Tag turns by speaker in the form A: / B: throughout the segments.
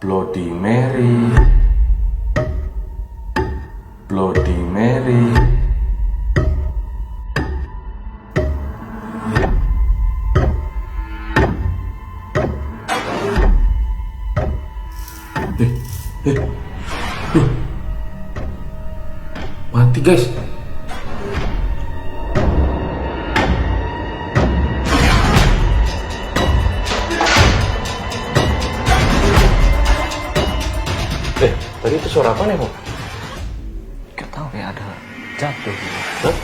A: Bloody Mary, Bloody Mary. Mati guys. Tadi itu suara apa nih, Pak?
B: Gak tahu ya, ada jatuh.
A: Hah?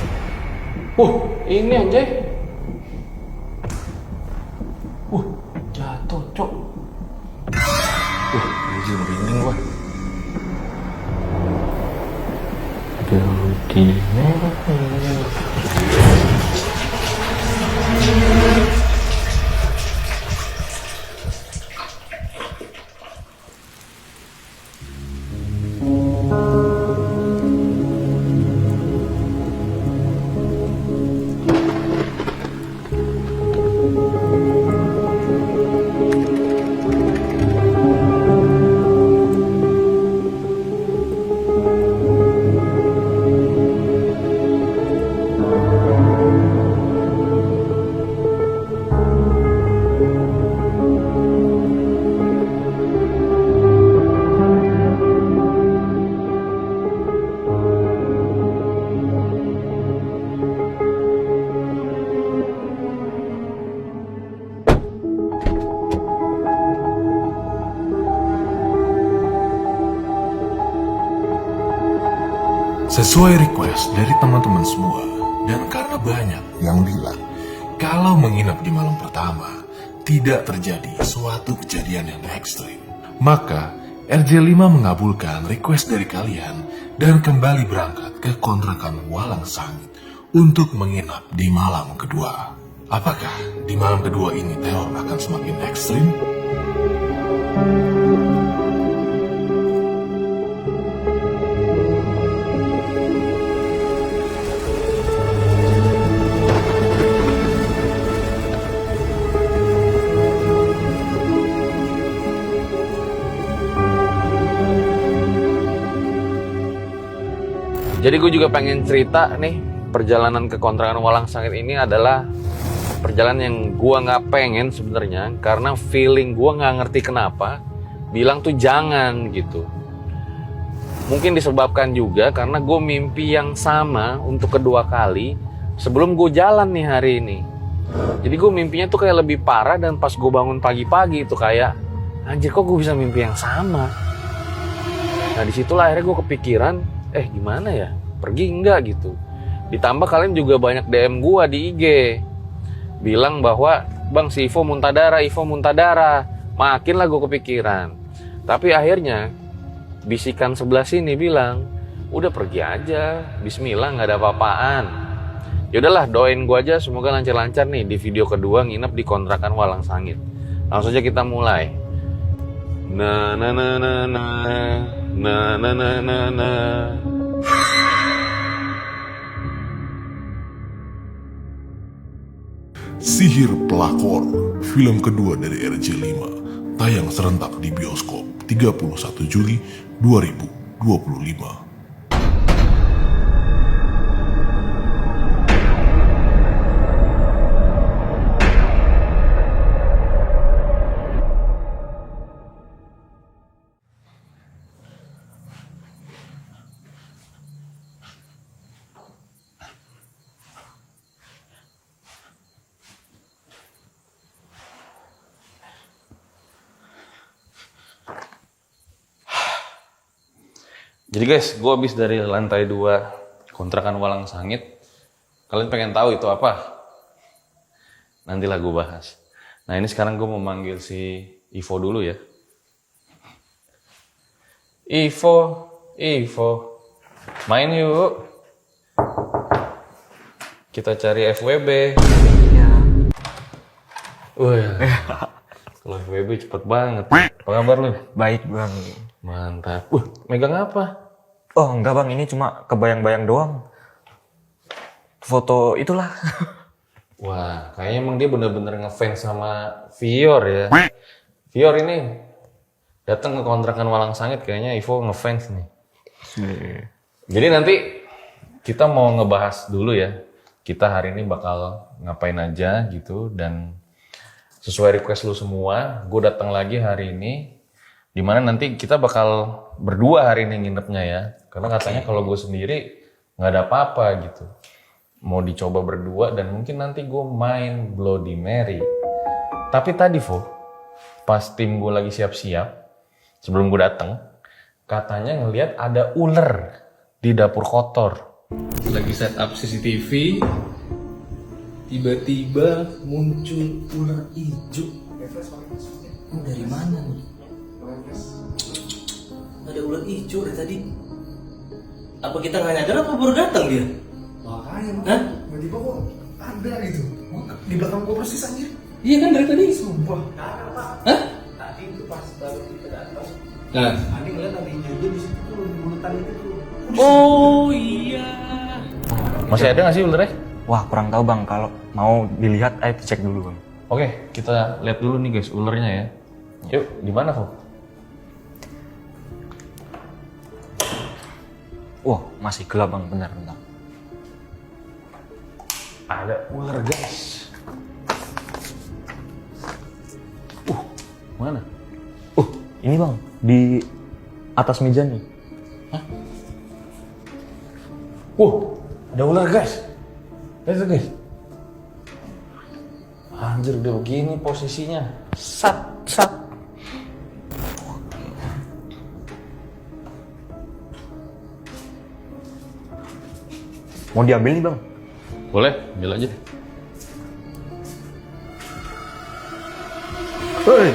A: Ini anjay. Jatuh, cok. Anjir, merinding gua. Bloody Mary.
C: Sesuai request dari teman-teman semua, dan karena banyak yang bilang kalau menginap di malam pertama tidak terjadi suatu kejadian yang ekstrim, maka RJ5 mengabulkan request dari kalian dan kembali berangkat ke kontrakan Walang Sangit untuk menginap di malam kedua. Apakah di malam kedua ini teror akan semakin ekstrim?
B: Jadi gue juga pengen cerita nih, perjalanan ke kontrakan Walang Sangit ini adalah perjalanan yang gue nggak pengen sebenarnya, karena feeling gue nggak ngerti kenapa bilang tuh jangan gitu. Mungkin disebabkan juga karena gue mimpi yang sama untuk kedua kali sebelum gue jalan nih hari ini. Jadi gue mimpinya tuh kayak lebih parah, dan pas gue bangun pagi-pagi itu kayak anjir, kok gue bisa mimpi yang sama. Nah disitulah akhirnya gue kepikiran, gimana ya, pergi enggak gitu. Ditambah kalian juga banyak DM gua di IG bilang bahwa bang, si Ivo muntah darah. Makin lah gue kepikiran. Tapi akhirnya bisikan sebelah sini bilang udah pergi aja, bismillah, nggak ada apa-apaan. Yaudahlah, doain gua aja semoga lancar-lancar nih di video kedua nginep di kontrakan Walang Sangit. Langsung aja kita mulai.
C: Sihir Pelakor, film kedua dari RJ5, tayang serentak di bioskop 31 Juli 2025.
B: Jadi guys, gue habis dari lantai 2 kontrakan Walang Sangit. Kalian pengen tahu itu apa? Nantilah gue bahas. Nah ini sekarang gue mau manggil si Ivo dulu ya. Ivo, main yuk. Kita cari FWB.
A: Iya.
B: Wah, kalau FWB cepet banget. Apa kabar lu?
A: Baik bang.
B: Mantap. Megang apa?
A: Oh enggak bang, ini cuma kebayang-bayang doang. Foto itulah.
B: Wah, kayaknya emang dia bener-bener ngefans sama Vior ya. Vior ini datang ke kontrakan Walang Sangit, kayaknya Ivo ngefans nih. Jadi nanti kita mau ngebahas dulu ya, kita hari ini bakal ngapain aja gitu, dan sesuai request lu semua, gue datang lagi hari ini, dimana nanti kita bakal berdua hari ini nginepnya ya, karena katanya kalau gue sendiri nggak ada apa-apa gitu. Mau dicoba berdua dan mungkin nanti gue main Bloody Mary. Tapi tadi Vo, pas tim gue lagi siap-siap, sebelum gue datang, katanya ngelihat ada ular di dapur kotor.
D: Lagi setup CCTV, tiba-tiba muncul ular hijau. Dari mana nih? Ada ular hijau dari tadi. Apa kita nggak nyadar apa baru datang dia?
E: Makanya,
D: Hah?
E: tiba-tiba kok ada gitu. Di belakang gua persis anjir.
D: Iya kan dari tadi?
E: Sumpah.
D: Hah?
E: Tadi itu pas baru kita datang,
D: Nah.
E: Andi ngeliat ada hijau di situ tuh, di bulutan itu tuh.
D: Oh iya.
B: Masih ada nggak sih ularnya?
A: Wah, kurang tahu bang. Kalau mau dilihat, ayo dicek dulu bang.
B: Oke, kita lihat dulu nih guys ularnya ya. Yuk, di mana Vo?
A: Wah, masih gelap bang, bentar.
B: Ada ular guys. Mana?
A: Ini bang, di atas meja nih.
B: Ada ular guys. Lihat tuh guys. Anjir, udah begini posisinya. Sat.
A: Mau diambil nih bang?
B: Boleh, ambil aja.
A: Hei.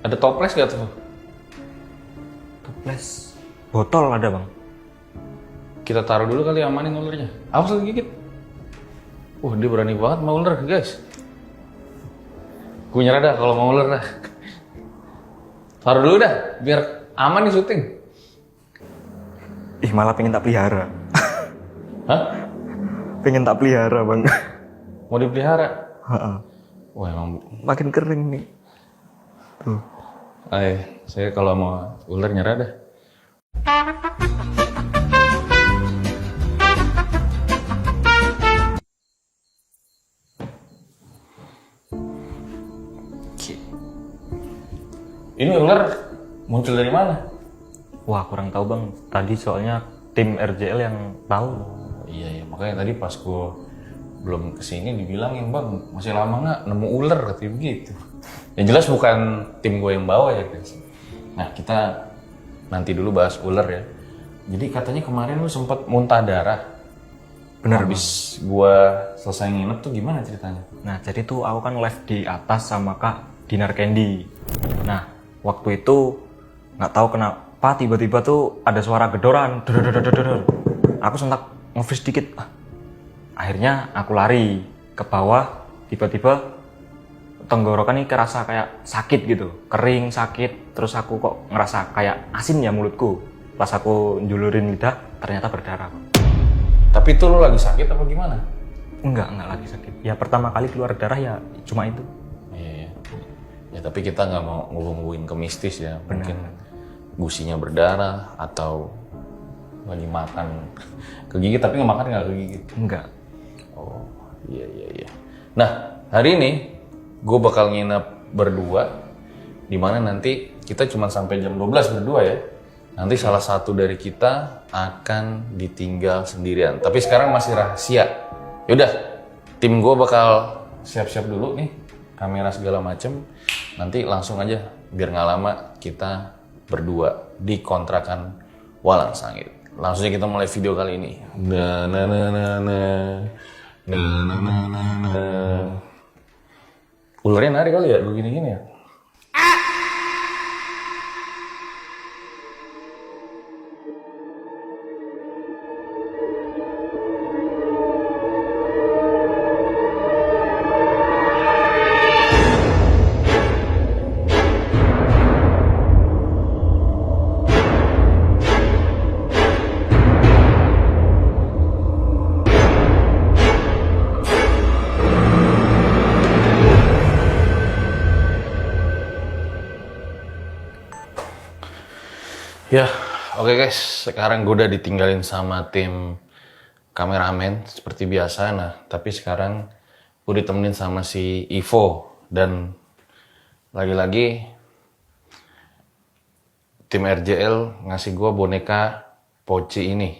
B: Ada toples gak tuh?
A: Toples. Botol ada bang.
B: Kita taruh dulu kali, amanin ularnya. Awas lagi gigit. Dia berani banget mau ular guys. Gue nyerah dah kalau mau ular dah. Taruh dulu dah, biar aman nih syuting.
A: Ih, malah pengen tak pelihara.
B: Hah?
A: Pengen tak pelihara bang.
B: Mau dipelihara?
A: Ha-ha.
B: Wah emang.
A: Makin kering nih. Tuh.
B: Saya kalau mau ular nyerah dah. Ini ular muncul dari mana?
A: Wah, kurang tahu bang. Tadi soalnya tim RJL yang tahu.
B: Iya, makanya tadi pas gue belum kesini dibilangin, bang masih lama nggak nemu ular, katanya begitu. Yang jelas bukan tim gue yang bawa ya guys. Nah, kita nanti dulu bahas ular ya. Jadi katanya kemarin lu sempat muntah darah.
A: Benar,
B: habis gue selesai nginep tuh gimana ceritanya?
A: Nah, jadi tuh aku kan live di atas sama Kak Dinar Candy. Nah, waktu itu nggak tahu kenapa tiba-tiba tuh ada suara gedoran. Dor. Aku sentak nge-freeze dikit. Akhirnya aku lari ke bawah, tiba-tiba tenggorokan ini kerasa kayak sakit gitu, kering, sakit. Terus aku kok ngerasa kayak asin ya mulutku. Pas aku njulurin lidah, ternyata berdarah.
B: Tapi itu lu lagi sakit apa gimana?
A: Enggak lagi sakit. Ya pertama kali keluar darah ya cuma itu.
B: Iya. Ya tapi kita nggak mau ngubungin ke mistis ya.
A: Benar.
B: Mungkin gusinya berdarah atau lagi makan kegigit, tapi nggak makan nggak kegigit.
A: Enggak.
B: Oh iya. Nah hari ini gue bakal nginep berdua, dimana nanti kita cuma sampai jam 12 berdua ya. Nanti salah satu dari kita akan ditinggal sendirian. Tapi sekarang masih rahasia. Yaudah, tim gue bakal siap-siap dulu nih, kamera segala macem. Nanti langsung aja, biar nggak lama kita berdua di kontrakan Walang Sangit. Langsung aja kita mulai video kali ini. Ularnya nari kali ya, begini-gini ya. Ya, oke guys. Sekarang gue udah ditinggalin sama tim kameramen seperti biasa. Nah, tapi sekarang gue ditemenin sama si Ivo. Dan lagi-lagi tim RJL ngasih gue boneka Poci ini.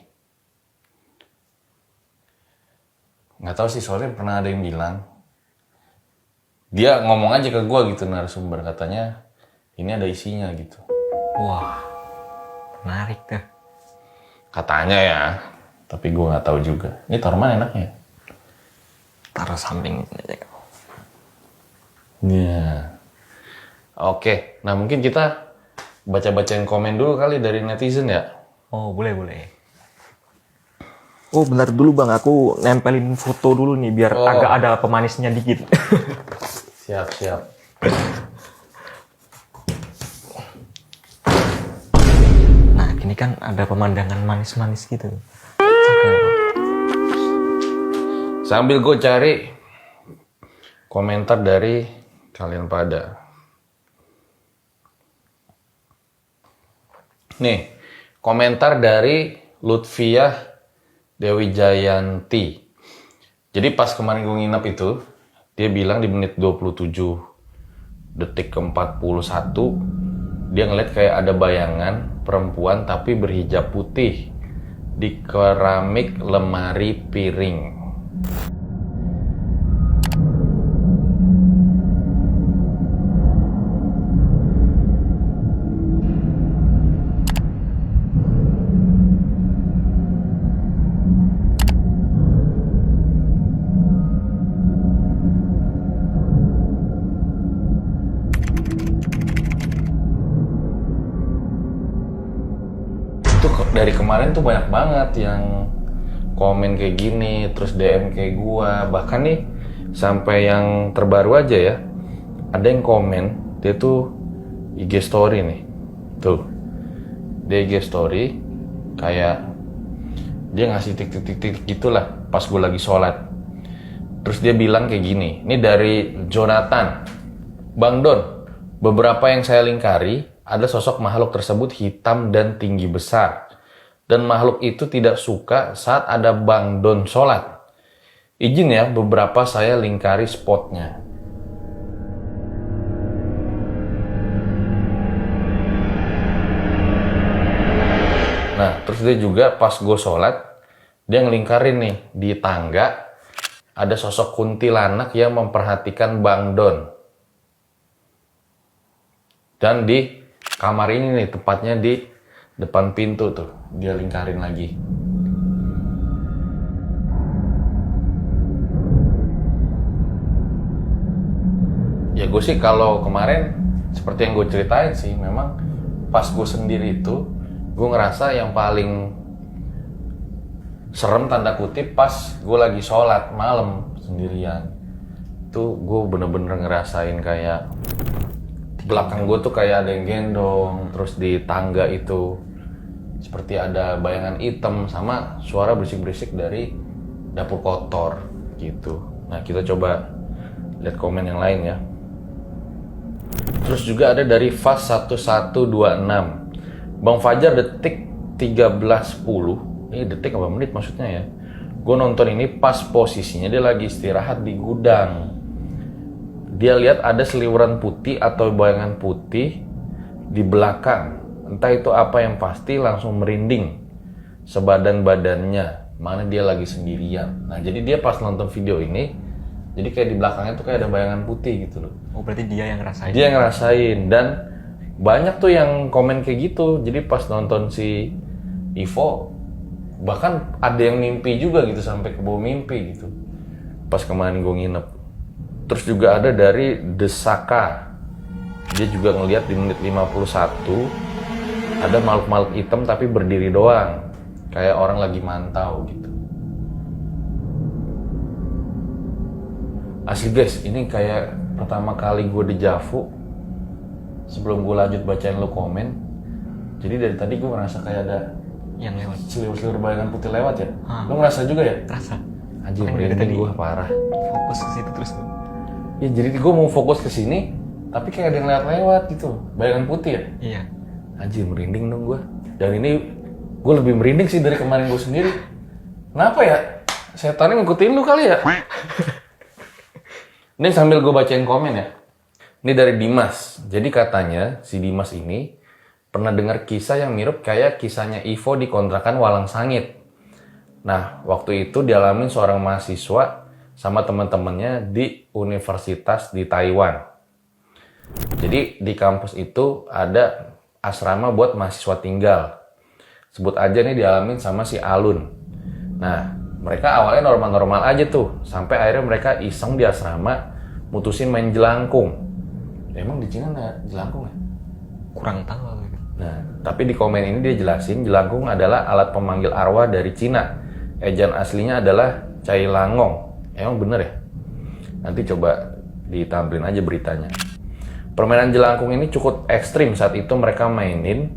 B: Nggak tahu sih, soalnya pernah ada yang bilang. Dia ngomong aja ke gue gitu, narasumber. Katanya ini ada isinya gitu.
A: Wah, menarik tuh.
B: Katanya ya, tapi gue nggak tahu juga. Ini taruh mana enaknya?
A: Taruh samping aja.
B: Iya. Oke, nah mungkin kita baca-bacain komen dulu kali dari netizen ya.
A: Oh, boleh. Oh, bentar dulu Bang, aku nempelin foto dulu nih biar agak ada pemanisnya dikit.
B: Siap.
A: Nah, gini kan ada pemandangan manis-manis gitu.
B: Sambil gue cari komentar dari kalian pada. Nih, komentar dari Lutfiah Dewi Jayanti. Jadi pas kemarin gue nginep itu, dia bilang di menit 27 detik ke 41, dia ngeliat kayak ada bayangan perempuan tapi berhijab putih di keramik lemari piring. Dari kemarin tuh banyak banget yang komen kayak gini, terus DM kayak gua. Bahkan nih sampai yang terbaru aja ya, ada yang komen, dia tuh IG story nih. Tuh. Dia IG story kayak dia ngasih titik-titik gitulah pas gua lagi sholat. Terus dia bilang kayak gini, ini dari Jonathan. Bang Don, beberapa yang saya lingkari, ada sosok makhluk tersebut hitam dan tinggi besar. Dan makhluk itu tidak suka saat ada Bang Don sholat. Izin ya, beberapa saya lingkari spotnya. Nah, terus dia juga pas gue sholat, dia ngelingkarin nih, di tangga, ada sosok kuntilanak yang memperhatikan Bang Don. Dan di kamar ini nih, tepatnya di depan pintu tuh, dia lingkarin lagi. Ya gue sih kalau kemarin, seperti yang gue ceritain sih, memang pas gue sendiri itu, gue ngerasa yang paling serem tanda kutip pas gue lagi sholat malam sendirian. Tuh gue bener-bener ngerasain kayak belakang gue tuh kayak ada yang gendong, terus di tangga itu seperti ada bayangan hitam sama suara berisik-berisik dari dapur kotor gitu. Nah, kita coba lihat komen yang lain ya. Terus juga ada dari Fast 1126. Bang Fajar detik 13.10. Ini detik apa menit maksudnya ya? Gue nonton ini pas posisinya dia lagi istirahat di gudang. Dia lihat ada seliweran putih atau bayangan putih di belakang. Entah itu apa yang pasti langsung merinding sebadan badannya. Mana dia lagi sendirian. Nah jadi dia pas nonton video ini, jadi kayak di belakangnya tuh kayak ada bayangan putih gitu loh.
A: Oh, berarti dia yang ngerasain.
B: Dia yang ngerasain. Dan banyak tuh yang komen kayak gitu. Jadi pas nonton si Ivo, bahkan ada yang mimpi juga gitu, sampai ke bawah mimpi gitu. Pas kemarin gue nginep. Terus juga ada dari Desaka. Dia juga ngelihat di menit 51 ada makhluk-makhluk hitam tapi berdiri doang. Kayak orang lagi mantau gitu. Asli guys, ini kayak pertama kali gue dejavu. Sebelum gue lanjut bacain lo komen. Jadi dari tadi gue ngerasa kayak ada
A: yang lewat.
B: seliwer-seliwer bayangan putih lewat ya. Lo ngerasa juga ya?
A: Terasa.
B: Anjir,
A: Kan dari
B: merinding
A: tadi
B: gue parah.
A: fokus ke situ terus.
B: Ya jadi gue mau fokus ke sini, tapi kayak ada yang lewat gitu. Bayangan putih ya?
A: Iya.
B: Anjir, merinding dong gue. Dan ini gue lebih merinding sih dari kemarin gue sendiri. Kenapa ya? Setannya ngikutin lu kali ya? Ini sambil gue bacain komen ya. Ini dari Dimas. Jadi katanya si Dimas ini pernah dengar kisah yang mirip kayak kisahnya Ivo di kontrakan Walang Sangit. Nah, waktu itu dialamin seorang mahasiswa sama teman-temannya di universitas di Taiwan. Jadi di kampus itu ada asrama buat mahasiswa tinggal. Sebut aja nih dialamin sama si Alun. Nah, mereka awalnya normal-normal aja tuh. Sampai akhirnya mereka iseng di asrama mutusin main jelangkung. Emang di Cina ada jelangkung ya?
A: Kurang tahu aku.
B: Nah, tapi di komen ini dia jelasin jelangkung adalah alat pemanggil arwah dari Cina. Ejaan aslinya adalah cai langong. Emang bener ya? Nanti coba ditampilin aja beritanya. Permainan jelangkung ini cukup ekstrim saat itu mereka mainin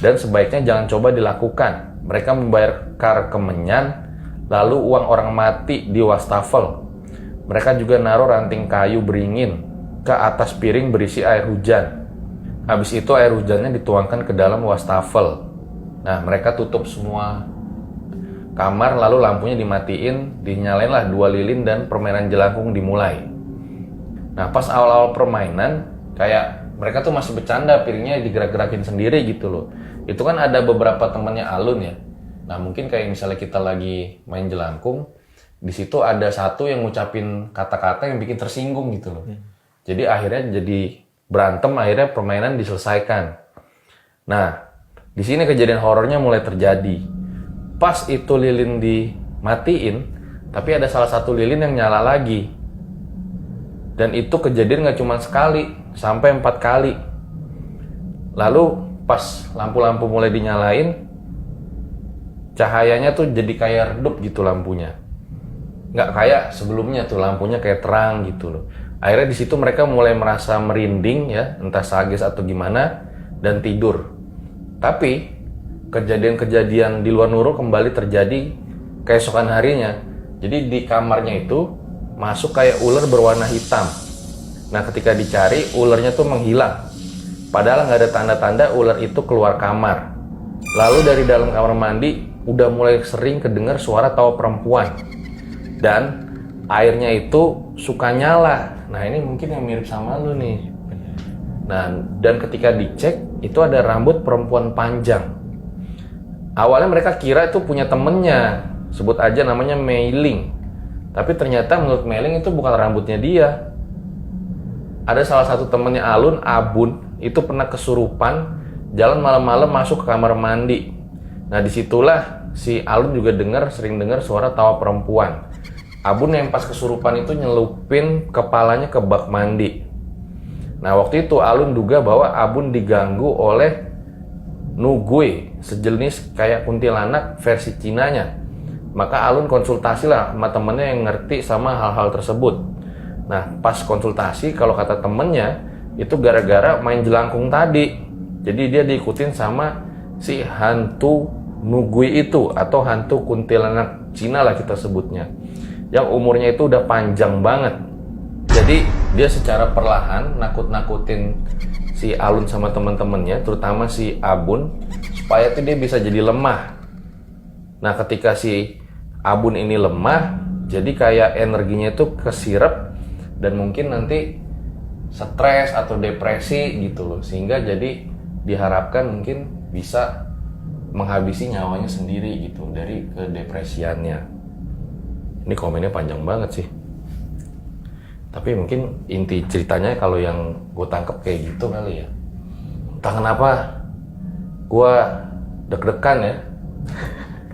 B: dan sebaiknya jangan coba dilakukan. Mereka membayar kar kemenyan, lalu uang orang mati di wastafel. Mereka juga naruh ranting kayu beringin ke atas piring berisi air hujan. Habis itu air hujannya dituangkan ke dalam wastafel. Nah, mereka tutup semua kamar lalu lampunya dimatiin, dinyalainlah 2 lilin dan permainan jelangkung dimulai. Nah, pas awal-awal permainan kayak mereka tuh masih bercanda, piringnya digerak-gerakin sendiri gitu loh. Itu kan ada beberapa temannya Alun ya. Nah, mungkin kayak misalnya kita lagi main jelangkung, di situ ada satu yang ngucapin kata-kata yang bikin tersinggung gitu loh. Jadi akhirnya jadi berantem, akhirnya permainan diselesaikan. Nah, di sini kejadian horornya mulai terjadi. Pas itu lilin dimatiin, tapi ada salah satu lilin yang nyala lagi. Dan itu kejadian nggak cuma sekali, sampai 4 kali. Lalu pas lampu-lampu mulai dinyalain, cahayanya tuh jadi kayak redup gitu lampunya. Nggak kayak sebelumnya tuh lampunya kayak terang gitu loh. Akhirnya di situ mereka mulai merasa merinding ya, entah sages atau gimana, dan tidur. Tapi kejadian-kejadian di luar nurul kembali terjadi keesokan harinya. Jadi di kamarnya itu masuk kayak ular berwarna hitam. Nah, ketika dicari ularnya tuh menghilang. Padahal nggak ada tanda-tanda ular itu keluar kamar. Lalu dari dalam kamar mandi udah mulai sering kedengar suara tawa perempuan. Dan airnya itu suka nyala. Nah, ini mungkin yang mirip sama lu nih. Nah, dan ketika dicek itu ada rambut perempuan panjang. Awalnya mereka kira itu punya temennya, sebut aja namanya Meiling. Tapi ternyata menurut Meiling itu bukan rambutnya dia. Ada salah satu temennya Alun, Abun, itu pernah kesurupan, jalan malam-malam masuk ke kamar mandi. Nah, disitulah si Alun juga sering dengar suara tawa perempuan. Abun yang pas kesurupan itu nyelupin kepalanya ke bak mandi. Nah, waktu itu Alun duga bahwa Abun diganggu oleh Nugui, sejenis kayak kuntilanak versi Cinanya. Maka Alun konsultasi lah sama temennya yang ngerti sama hal-hal tersebut. Nah, pas konsultasi kalau kata temennya itu gara-gara main jelangkung tadi. Jadi dia diikutin sama si hantu Nugui itu atau hantu kuntilanak Cina lah kita sebutnya. Yang umurnya itu udah panjang banget. Jadi dia secara perlahan nakut-nakutin si Alun sama teman-temannya, terutama si Abun, supaya tuh dia bisa jadi lemah. Nah, ketika si Abun ini lemah, jadi kayak energinya itu kesirep dan mungkin nanti stres atau depresi gitu loh, sehingga jadi diharapkan mungkin bisa menghabisi nyawanya sendiri gitu dari kedepresiannya. Ini komennya panjang banget sih. Tapi mungkin inti ceritanya kalau yang gue tangkep kayak gitu kali ya. Entah kenapa gue deg-degan ya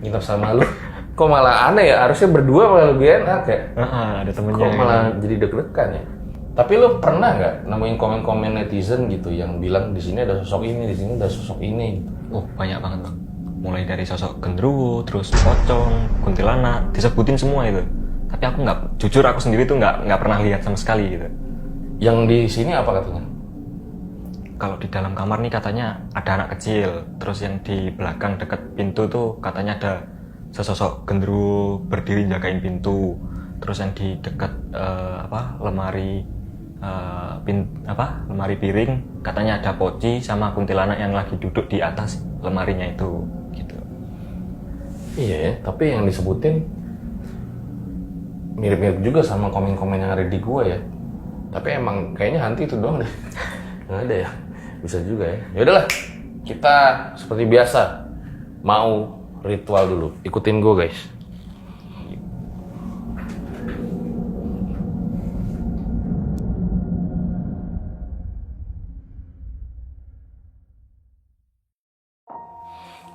B: nginep sama lu. Kok malah aneh ya, harusnya berdua malah lebih enak ya.
A: Ada temennya.
B: Kok malah jadi deg-degan ya. Tapi lu pernah nggak nemuin komen-komen netizen gitu yang bilang di sini ada sosok ini, di sini ada sosok ini gitu?
A: Oh, banyak banget bang. Mulai dari sosok genderuwo, terus pocong, kuntilanak, disebutin semua itu. Tapi aku jujur aku sendiri tuh nggak pernah lihat sama sekali gitu.
B: Yang di sini apa katanya?
A: Kalau di dalam kamar nih katanya ada anak kecil, terus yang di belakang deket pintu tuh katanya ada sesosok genderuwo berdiri jagain pintu. Terus yang di dekat lemari lemari piring katanya ada poci sama kuntilanak yang lagi duduk di atas lemarinya itu gitu.
B: Iya ya, tapi yang disebutin mirip-mirip juga sama komen-komen yang ada di gua ya. Tapi emang kayaknya hantu itu doang deh. Nggak ada ya? Bisa juga ya. Ya udahlah, kita seperti biasa mau ritual dulu. Ikutin gua guys.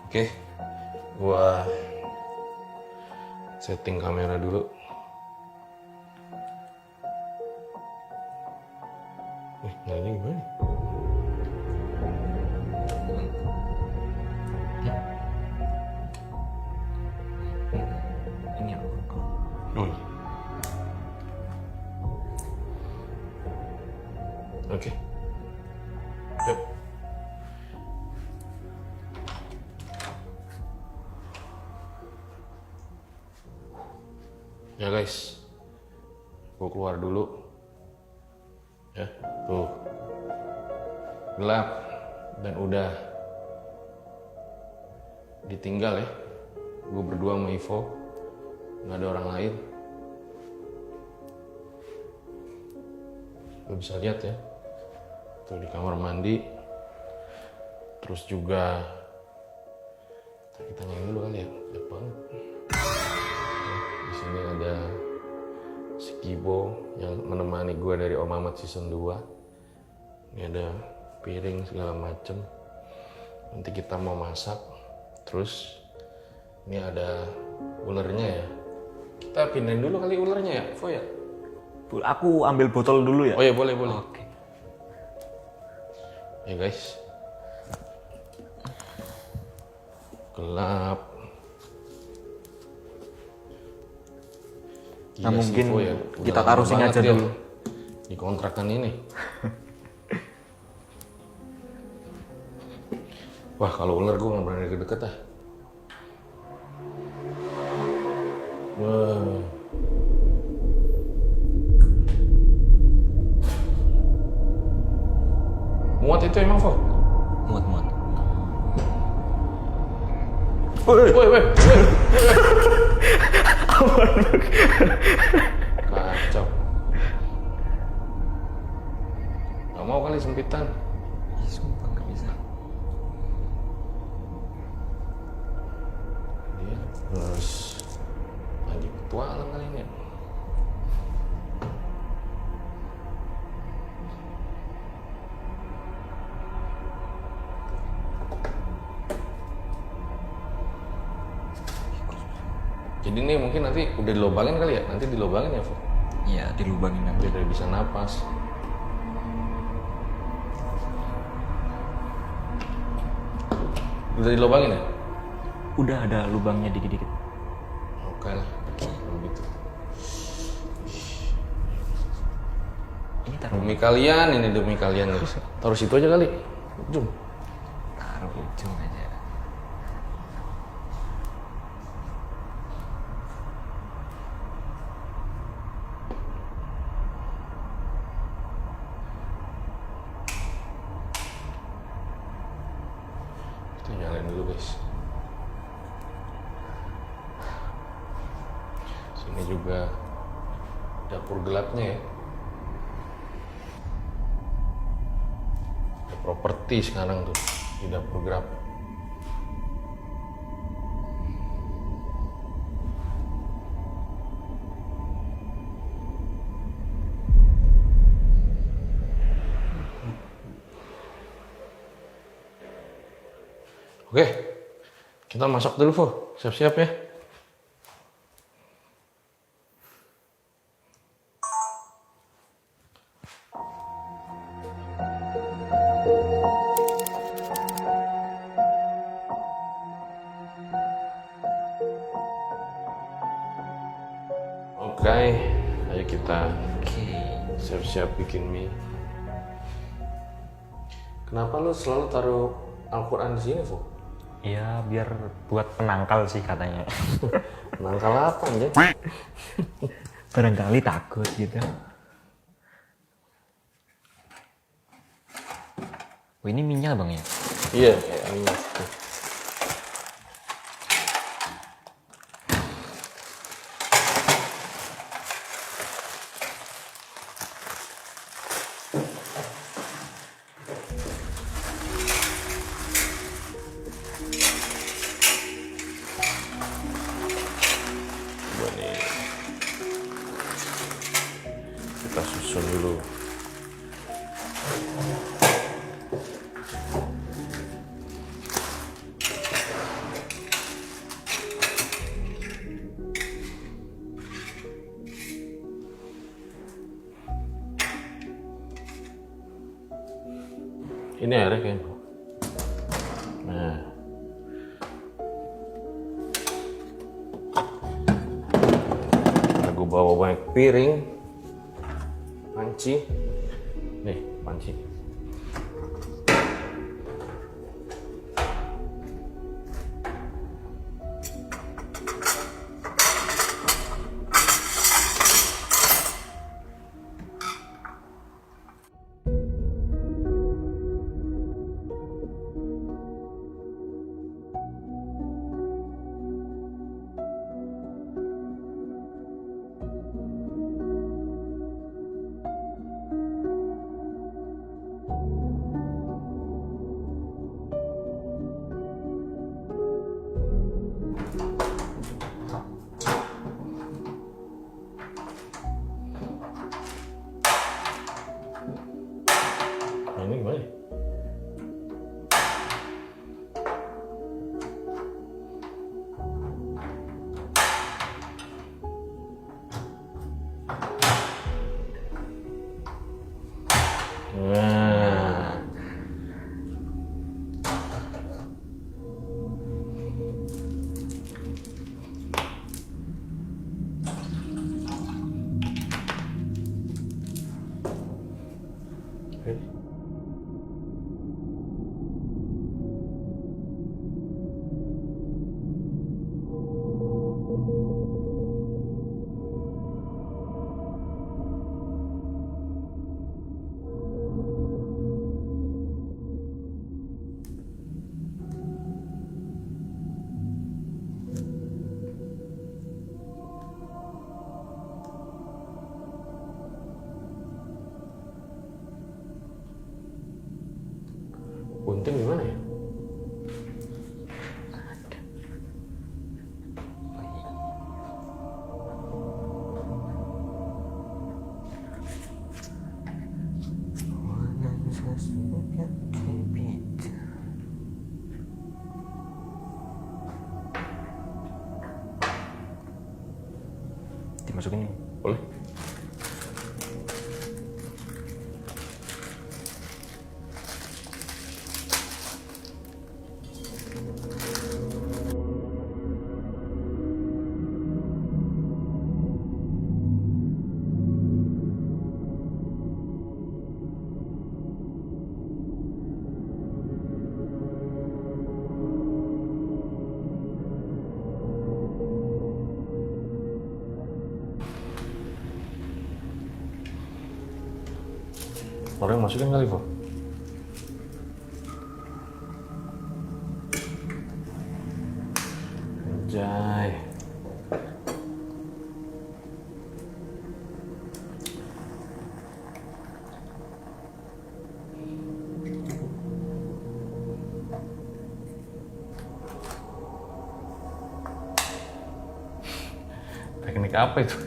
B: Oke, gua setting kamera dulu. Nyalainnya gimana?
A: Ini aku.
B: Oh iya. Oke. Yuk. Ya guys, gue keluar dulu. Ya, tuh. Gelap dan udah ditinggal ya. Gue berdua sama Ivo, nggak ada orang lain. Lo bisa lihat ya, tuh di kamar mandi. Terus juga kita nyanyi dulu kali ya, lihat banget. Di sini ada si Kibo yang menemani gue dari Om Ahmad season 2. Ini ada piring segala macem. Nanti kita mau masak. Terus ini ada ulernya ya. Kita pindahin dulu kali ulernya ya, Vo ya.
A: Aku ambil botol dulu ya.
B: Oh ya boleh boleh.
A: Oke.
B: Ya guys. Gelap.
A: Nah,
B: Gila
A: mungkin
B: sih, Vo, ya.
A: kita
B: Udah
A: taruh
B: lama
A: sini
B: banget
A: aja
B: dia
A: dulu.
B: di kontrakan ini. Wah, kalau ular gue nggak berani deket-deket ah. Wah. Muat itu emang, Vo?
A: Muat.
B: Woi. Kacau. Gak mau kali sempitan.
A: Ih, sumpah nggak bisa.
B: Dia harus lagi petualang kali ini. Jadi ini mungkin nanti udah dilobangin kali ya? Nanti dilobangin ya, Vo?
A: Iya, dilubangin nanti.
B: Biar dia bisa napas. Udah dilobangin ya?
A: Udah ada lubangnya dikit-dikit.
B: Oke lah, kalau gitu.
A: Ini taruh
B: Ini demi kalian guys. Taruh situ aja kali. Jom.
A: taruh ujung aja.
B: Kita nyalain dulu guys. Sini juga dapur gelapnya ya. Ada properti sekarang tuh di dapur gelap. Oke, kita masak dulu, Vo. Siap-siap ya. Oke, ayo kita
A: Oke.
B: siap-siap bikin mie. Kenapa lo selalu taruh Al-Quran di sini, Vo?
A: Ya biar buat penangkal sih katanya.
B: Nangkal apa anjir?
A: Barangkali takut gitu. Oh, ini minyak bang ya?
B: Iya, kayak minyak. Ini airnya kayaknya. Nah. Gue bawa banyak piring, panci. Nih, panci. Nah, ini gimana nih? Nah. Bunting gimana ya?
A: Dimasukin nih.
B: Boleh? Orang masukin kali, Bo? Anjay. Teknik apa itu?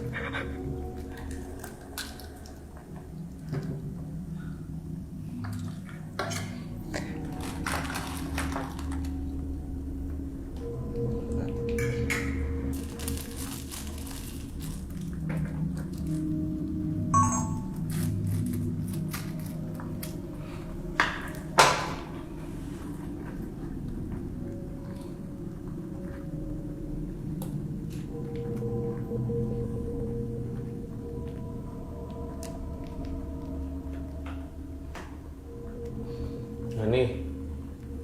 B: Nah, ini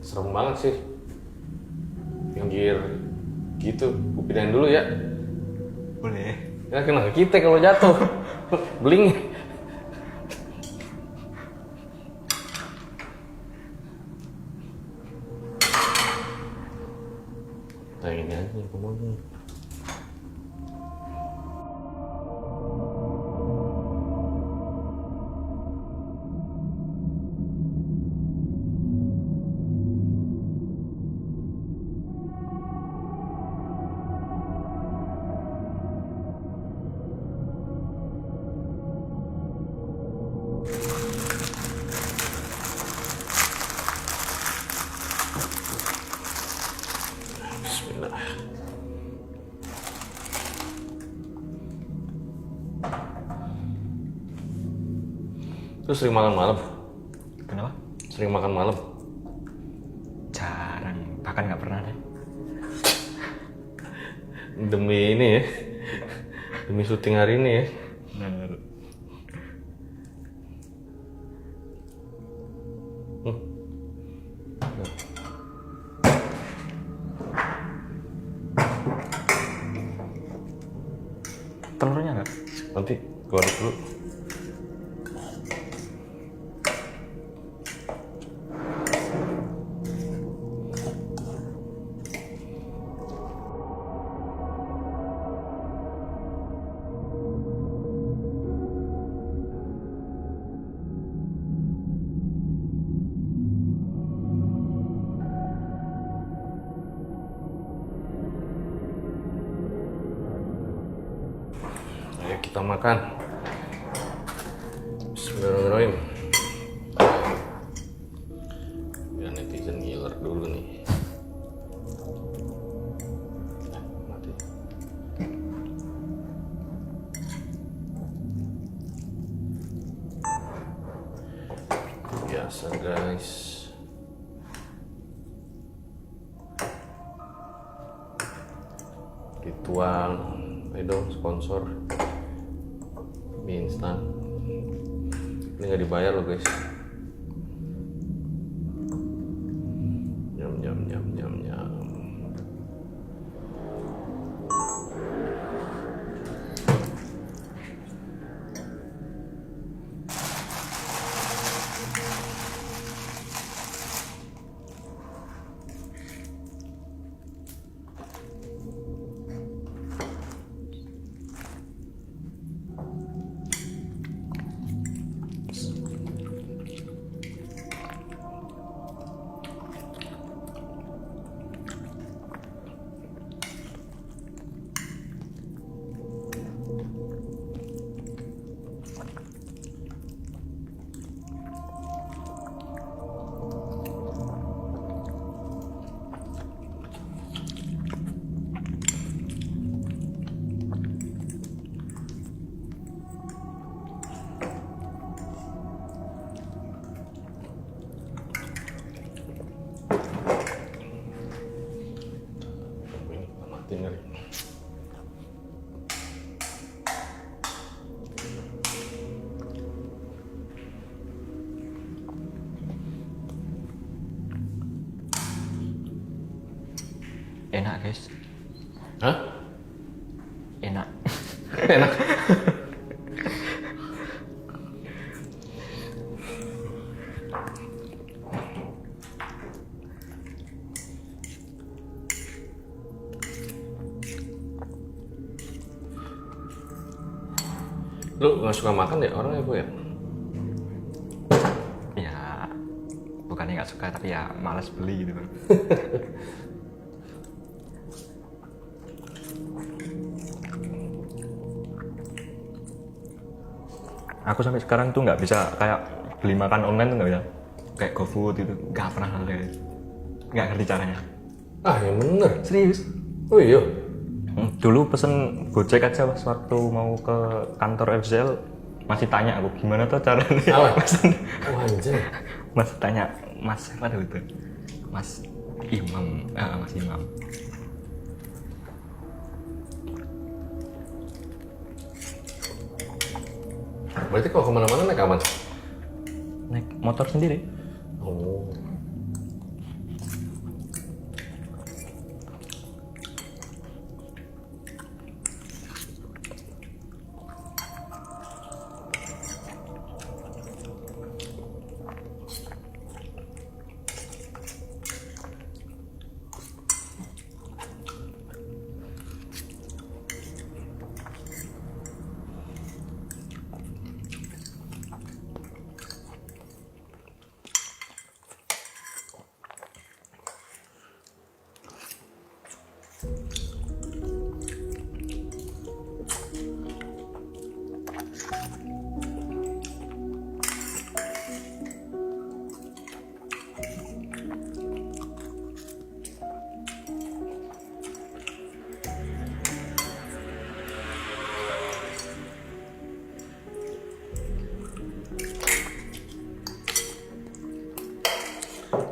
B: serem banget sih. Pinggir gitu. Gue pindahin dulu ya.
A: Boleh.
B: Ya kena ke kita kalau jatuh. Bling. Nah, ini aja komodnya. Bismillah. Terus sering malam-malam?
A: Kenapa?
B: Sering makan malam?
A: Jarang, bahkan nggak pernah deh.
B: Demi ini ya, demi syuting hari ini ya.
A: Bener. Telurnya nggak?
B: Nanti gua aduk dulu. Ayo kita makan. Bismillahirrahmanirrahim. Biar netizen ngiler dulu nih. Mati. Biasa guys. Ritual. Ayo dong sponsor mie instan. Ini nggak dibayar loh guys. Nyam nyam nyam nyam nyam. Mati ngeri.
A: Enak guys,
B: Hah?
A: enak.
B: Enak. Lu nggak suka makan ya orangnya Bu ya?
A: Ya bukannya nggak suka tapi ya malas beli gitu kan. Aku sampai sekarang tuh nggak bisa kayak beli makan online tuh nggak bisa, kayak GoFood gitu nggak pernah ada, nggak ngerti caranya.
B: Ah yang bener.
A: Serius?
B: Oh iya.
A: Dulu pesen Gojek aja pas waktu mau ke kantor FZL masih tanya aku gimana tuh caranya
B: Salah.
A: pesen.
B: Oh anjir.
A: Masih tanya Mas siapa tuh itu? Mas Imam, Mas Imam.
B: Berarti kalau kemana-mana naik aman?
A: Naik motor sendiri.
B: Oh.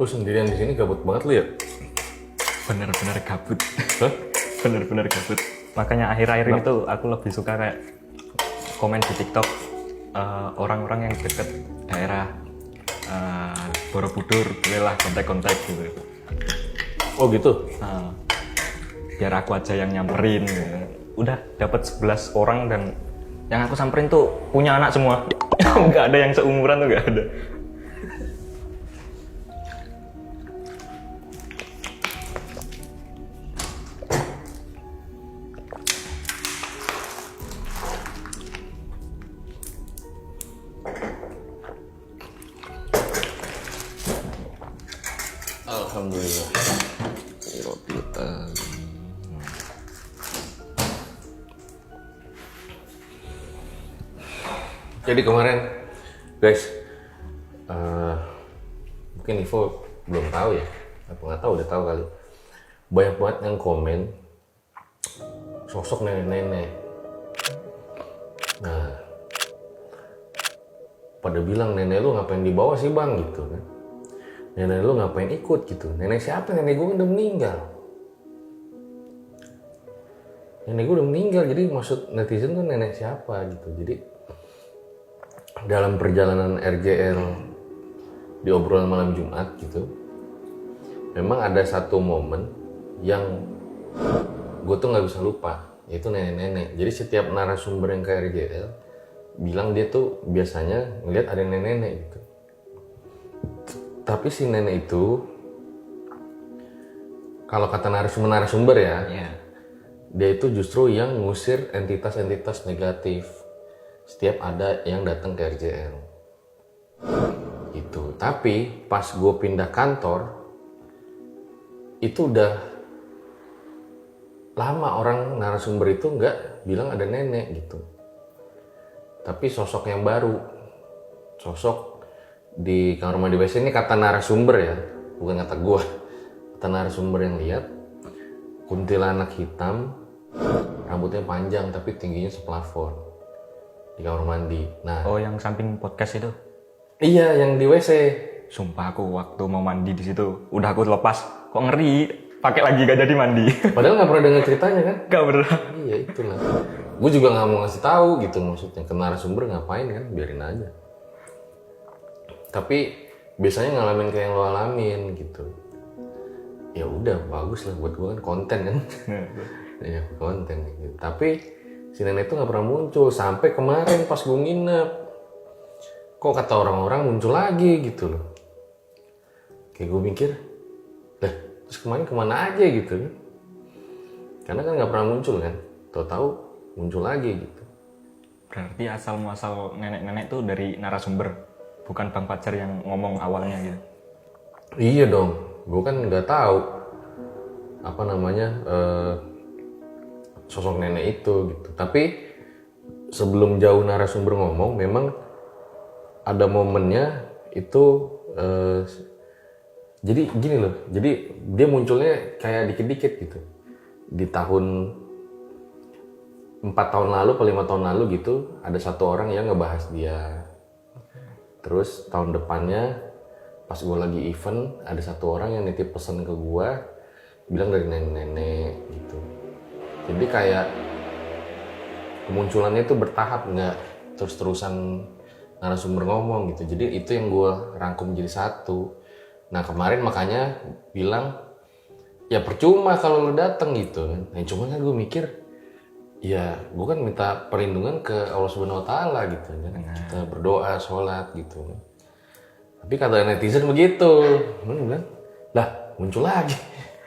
B: Lu sendirian di sini gabut banget lu ya?
A: Bener-bener gabut.
B: Hah?
A: Bener-bener gabut. Makanya akhir-akhir ini tuh aku lebih suka kayak komen di TikTok orang-orang yang deket daerah Borobudur, bolehlah kontak-kontak gitu.
B: Oh gitu?
A: Biar aku aja yang nyamperin gitu. Udah dapat 11 orang dan yang aku samperin tuh punya anak semua. Nggak ada yang seumuran tuh, nggak ada.
B: Alhamdulillah. Jadi kemarin, guys, mungkin Ivo belum tahu ya, apa nggak tahu, udah tahu kali. Banyak banget yang komen sosok nenek-nenek. Nah, pada bilang nenek lu ngapain di bawah sih bang gitu kan? Nenek lu ngapain ikut gitu? Nenek siapa? Nenek gue udah meninggal. Nenek gue udah meninggal, jadi maksud netizen tuh nenek siapa gitu. Jadi dalam perjalanan RJL di obrolan malam Jumat gitu, memang ada satu momen yang gue tuh nggak bisa lupa, yaitu nenek-nenek. Jadi setiap narasumber yang ke RJL bilang dia tuh biasanya ngeliat ada nenek-nenek gitu. Tapi si nenek itu, kalau kata narasumber ya, dia itu justru yang ngusir entitas-entitas negatif setiap ada yang datang ke RJL gitu. Tapi pas gue pindah kantor itu udah lama orang narasumber itu nggak bilang ada nenek gitu, tapi sosok yang baru, sosok di kamar mandi WC ini kata narasumber ya, bukan kata gue, kata narasumber yang lihat kuntilanak hitam, rambutnya panjang tapi tingginya seplafon di kamar mandi. Nah,
A: Oh, yang samping podcast itu.
B: iya yang di WC.
A: Sumpah aku waktu mau mandi di situ, udah aku lepas, kok ngeri, pakai lagi gak jadi mandi.
B: Padahal nggak pernah dengar ceritanya kan?
A: Gak bener.
B: Iya itulah. Gue juga nggak mau ngasih tahu gitu, maksudnya ke narasumber ngapain kan, biarin aja. Tapi biasanya ngalamin kayak yang lo alamin gitu. Ya udah bagus lah buat gue kan, konten kan. Ya konten gitu. Tapi si nenek itu nggak pernah muncul sampai kemarin pas gue nginep. Kok kata orang-orang muncul lagi gitu loh. Kayak gue mikir, lah terus kemarin kemana aja gitu kan? Karena kan nggak pernah muncul kan. Tahu-tahu muncul lagi gitu.
A: Berarti asal muasal nenek-nenek tuh dari narasumber, bukan Bang Fajar yang ngomong awalnya gitu.
B: Iya dong, gue kan nggak tahu apa namanya sosok nenek itu gitu. Tapi sebelum jauh narasumber ngomong, memang ada momennya itu. Jadi gini loh, jadi dia munculnya kayak dikit-dikit gitu. Di tahun 4 tahun lalu atau 5 tahun lalu gitu, ada satu orang yang ngebahas dia. Terus tahun depannya pas gue lagi event, ada satu orang yang nitip pesan ke gue, bilang dari nenek-nenek gitu. Jadi kayak kemunculannya itu bertahap, nggak terus-terusan narasumber ngomong gitu. Jadi itu yang gue rangkum jadi satu. Nah kemarin makanya bilang, ya percuma kalau lo dateng gitu. Nah cuma kan gue mikir, ya gue kan minta perlindungan ke Allah Subhanahu Wa Taala gitu kan. Kita berdoa, sholat gitu. Tapi kata netizen begitu, bilang, lah muncul lagi,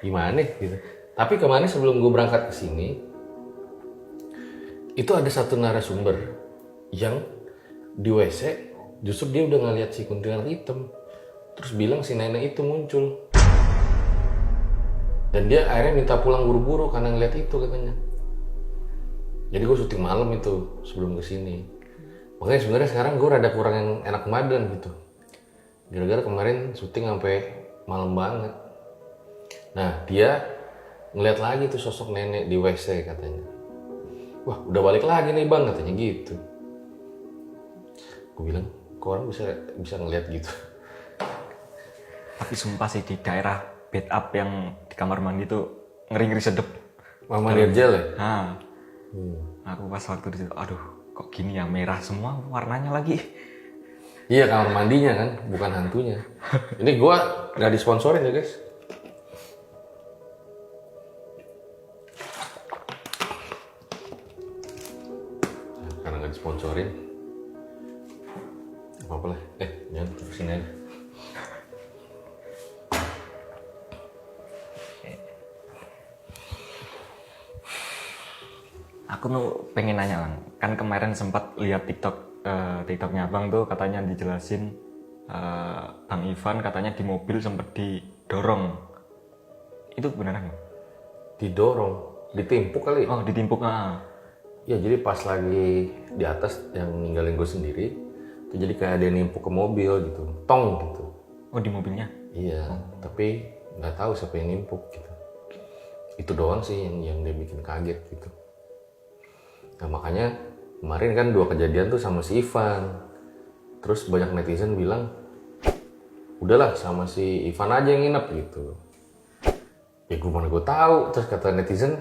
B: gimana gitu. Tapi kemarin sebelum gue berangkat ke sini, itu ada satu narasumber yang di WC justru dia udah ngeliat si kuntilanak hitam, terus bilang si nenek itu muncul. Dan dia akhirnya minta pulang buru-buru karena ngeliat itu katanya. Jadi gue syuting malam itu sebelum kesini. Makanya sebenarnya sekarang gue rada kurang yang enak badan gitu. Gara-gara kemarin syuting sampai malam banget. Nah dia ngeliat lagi tuh sosok nenek di WC katanya. Wah udah balik lagi nih bang katanya gitu. Gue bilang, kok orang bisa ngeliat gitu.
A: Tapi sumpah sih di daerah bed up yang di kamar mandi tuh ngeri-ngeri sedep.
B: Mama Dirjel ya?
A: Nah, aku pas waktu di situ, aduh kok gini ya, merah semua warnanya lagi.
B: Iya, kamar mandinya kan, bukan hantunya. Ini gua nggak disponsorin ya guys. Nah, karena nggak disponsorin, apa lah? Jangan terusin aja.
A: Aku tuh pengen nanya Lang, kan kemarin sempat lihat TikToknya Abang tuh katanya dijelasin Bang Ivan katanya di mobil sempat didorong. Itu beneran nggak?
B: Didorong, ditimpuk kali.
A: Oh ditimpuk
B: Ya jadi pas lagi di atas yang ninggalin gue sendiri, itu jadi kayak ada yang nimpuk ke mobil gitu, tong gitu.
A: Oh di mobilnya?
B: Iya, tapi nggak tahu siapa yang nimpuk gitu. Itu doang sih yang dia bikin kaget gitu. Nah makanya kemarin kan 2 kejadian tuh sama si Ivan. Terus banyak netizen bilang, udahlah sama si Ivan aja yang nginep gitu. Ya gue mana gue tahu. Terus kata netizen,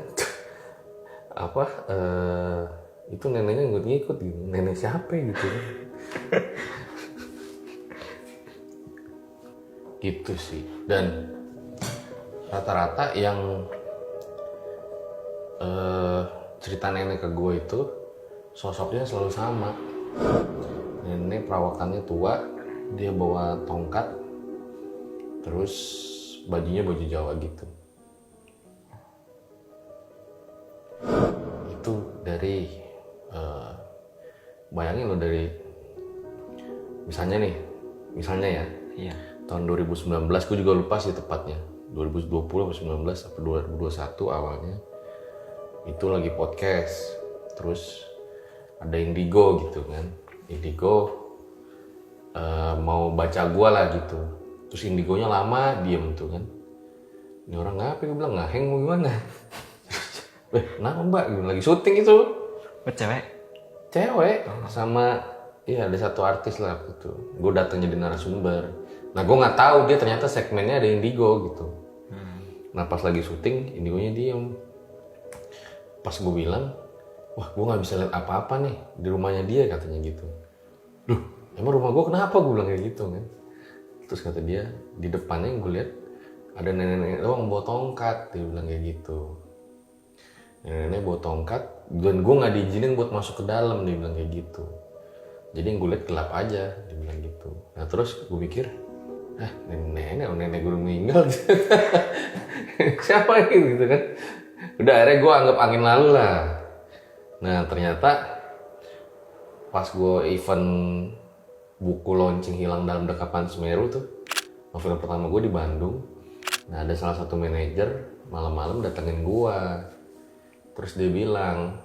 B: itu neneknya ngikut-ngikut gitu. Nenek siapa gitu. Gitu sih. Dan rata-rata yang cerita nenek ke gue itu sosoknya selalu sama. Nenek perawakannya tua, dia bawa tongkat, terus bajunya baju Jawa gitu. Itu dari bayangin lo dari misalnya ya,
A: Iya.
B: tahun 2019, gue juga lupa sih tepatnya, 2020 atau 19 atau 2021 awalnya. Itu lagi podcast, terus ada Indigo gitu kan. Indigo mau baca gua lah gitu. Terus Indigonya lama diem tuh kan. Ini orang ngapa? Gue bilang ngaheng mau gimana? Kenapa mbak? Gue lagi syuting itu.
A: Cewek?
B: Cewek sama iya ada satu artis lah gitu. Gue datang jadi narasumber. Nah gue nggak tahu dia ternyata segmennya ada Indigo gitu. Nah pas lagi syuting Indigonya diem. Pas gue bilang, wah gue nggak bisa lihat apa-apa nih di rumahnya dia katanya gitu. Duh, emang rumah gue kenapa? Gue bilang kayak gitu kan. Terus kata dia, di depannya yang gue lihat ada nenek-nenek doang bawa tongkat. Dia bilang kayak gitu. Nenek-nenek bawa tongkat dan gue nggak diizinin buat masuk ke dalam. Dia bilang kayak gitu. Jadi yang gue lihat gelap aja. Dia bilang gitu. Nah terus gue pikir, nenek gue udah meninggal. Siapa gitu kan? Udah akhirnya gue anggap angin lalu lah. Nah ternyata pas gue event buku launching Hilang Dalam Dekapan Semeru tuh, novel pertama gue di Bandung. Nah ada salah satu manajer malam-malam datengin gue. Terus dia bilang,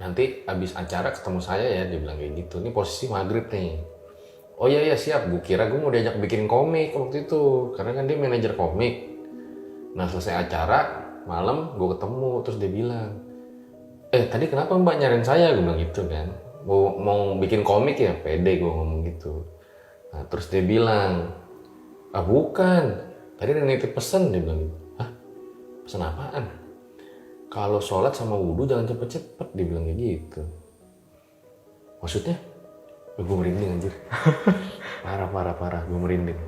B: nanti abis acara ketemu saya ya, dia bilang kayak gitu. Ini posisi maghrib nih. Oh iya siap, gue kira gue mau diajak bikin komik waktu itu. Karena kan dia manajer komik. Nah selesai acara, malam gue ketemu, terus dia bilang, tadi kenapa mbak nyariin saya? Gue bilang gitu kan, mau bikin komik ya, pede gue ngomong gitu. Nah terus dia bilang, bukan, tadi ada nitip pesen. Dia bilang gitu. Hah? Pesen apaan? Kalau sholat sama wudhu jangan cepet-cepet. Dia bilang kayak gitu. Maksudnya? Gue merinding anjir. Parah, gue merinding.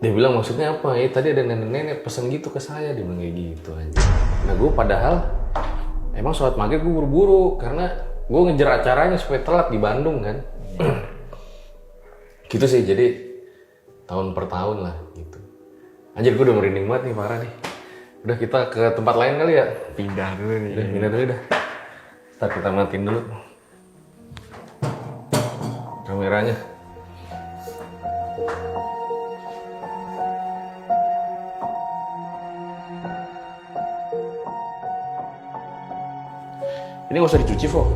B: Dia bilang maksudnya apa? Tadi ada nenek-nenek pesen gitu ke saya. Dia bilang kayak gitu anjir. Nah gue padahal emang sholat maghrib gue buru-buru karena gue ngejar acaranya supaya telat di Bandung kan. Gitu sih, jadi tahun per tahun lah gitu. Anjir gue udah merinding banget nih, parah nih. Udah kita ke tempat lain kali ya?
A: Pindah dulu nih.
B: Udah, pindah dulu dah. Ntar kita matiin dulu kameranya. Ini nggak usah dicuci, Fo.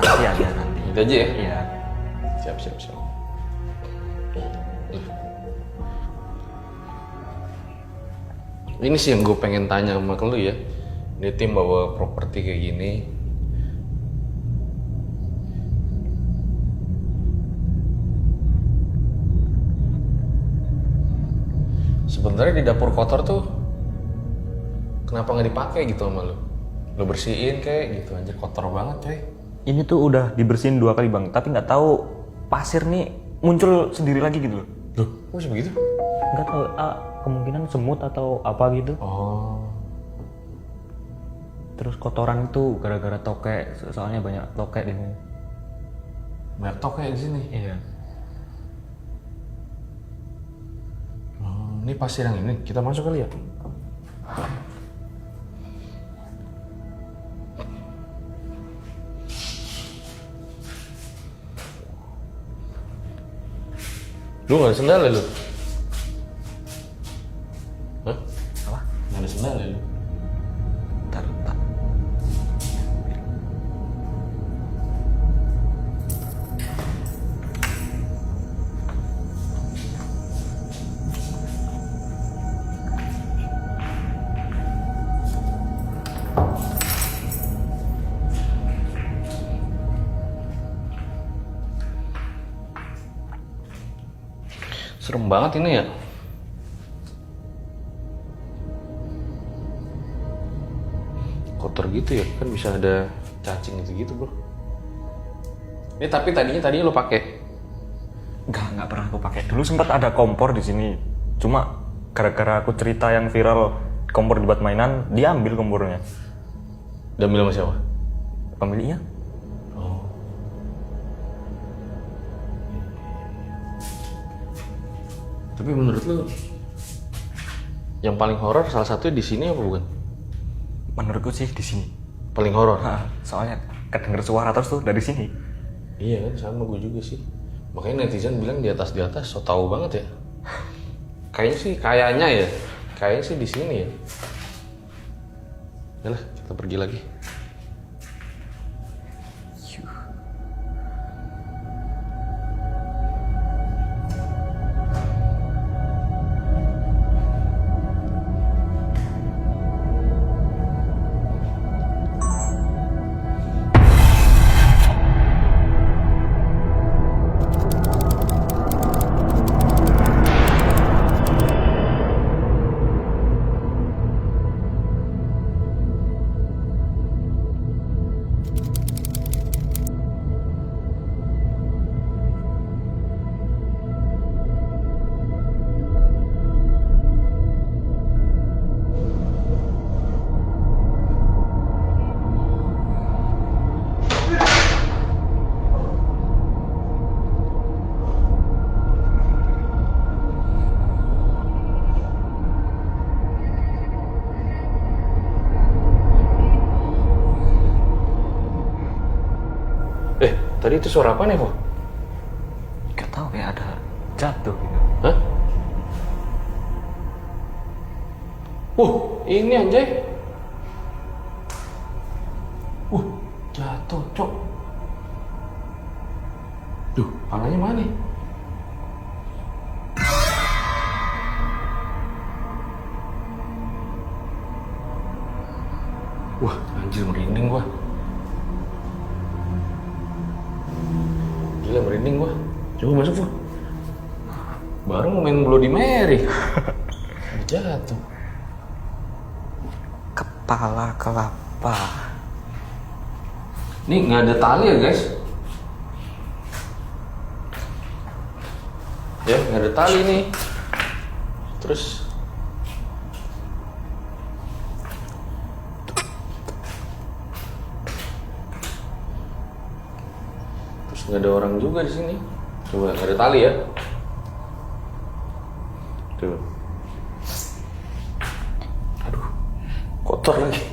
A: Nanti aja nanti.
B: Itu aja ya?
A: Iya.
B: Siap. Ini sih yang gue pengen tanya sama lu ya. Ini tim bawa properti kayak gini. sebenarnya di dapur kotor tuh kenapa nggak dipakai gitu sama lu? Lu bersihin kayak gitu, anjir kotor banget coy.
A: Ini tuh udah dibersihin 2 kali bang, tapi nggak tahu pasir nih muncul sendiri lagi gitu loh.
B: Loh, kok bisa begitu?
A: Nggak tahu, kemungkinan semut atau apa gitu.
B: Oh,
A: Terus kotoran itu gara-gara tokek, soalnya banyak tokek di sini.
B: banyak tokek di sini.
A: Iya.
B: Oh, ini pasir yang ini, kita masuk kali ya? Lu gak ada sendal ya lu? Hah?
A: Apa?
B: Gak ada sendal ya lu?
A: Ntar, ntar.
B: Serem banget ini ya. Kotor gitu ya, kan bisa ada cacing gitu bro. Ini tapi tadinya lo pakai.
A: Nggak pernah aku pakai. Dulu sempat ada kompor di sini. Cuma gara-gara aku cerita yang viral kompor dibuat mainan, dia ambil kompornya.
B: Dan bilang sama siapa?
A: Pemiliknya?
B: Oh. Tapi menurut lo yang paling horor salah satunya di sini apa bukan?
A: Menurutku sih di sini.
B: Paling horor.
A: Soalnya kedenger suara terus tuh dari sini.
B: Iya kan, sama gue juga sih. Makanya netizen bilang di atas so tahu banget ya. Kayaknya sih di sini ya. Yalah, kita pergi lagi. Tadi itu suara apa nih, Po?
A: Gak tahu kayak ada jatuh gitu.
B: Hah? Ini anjay. Jatuh, cok. Duh, palanya mana? Wah, anjir merinding gua. Gila merinding gua. Coba masuk, Bu. Baru main Bloody Mary. Jatuh.
A: Kepala kelapa.
B: Ini nggak ada tali ya, guys? Ya, nggak ada tali nih. Terus nggak ada orang juga di sini. Coba nggak ada tali ya? Tuh. Aduh, kotor lagi.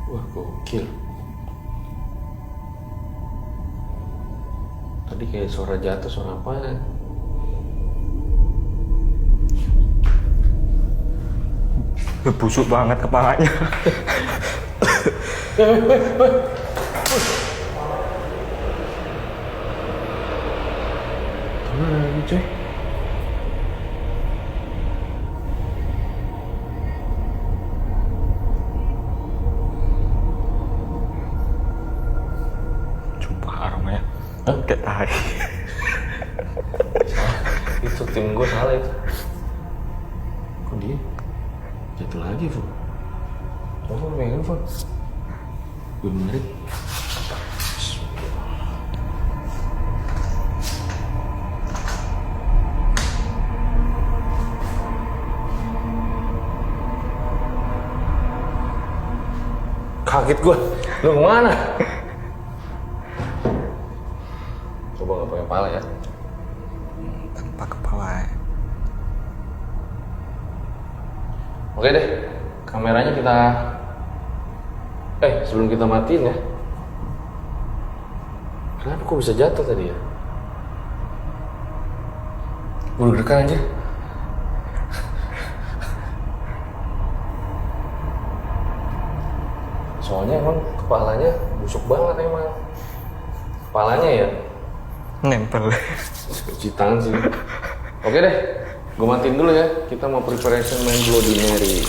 B: Wah, gokil. Tadi kayak suara jatuh, suara apa?
A: Busuk banget kepalanya.
B: Mana lagi, coy?
A: Sumpah aromanya.
B: Hah?
A: Kayak tai.
B: Itu tim gue salah itu. Dia jatuh lagi, Fu. Coba pegang, Fu. Gue menarik. Kaget gue. Lu kemana? Coba nggak pakai kepala ya.
A: Tanpa kepala.
B: Oke deh, kameranya kita... sebelum kita matiin ya. Kenapa kok bisa jatuh tadi ya? Gue deg-degan aja. Soalnya emang kepalanya busuk banget emang. Kepalanya ya
A: Nempel.
B: cuci tangan sih. Oke deh, gue matiin dulu ya. Kita mau preparation main Bloody Mary.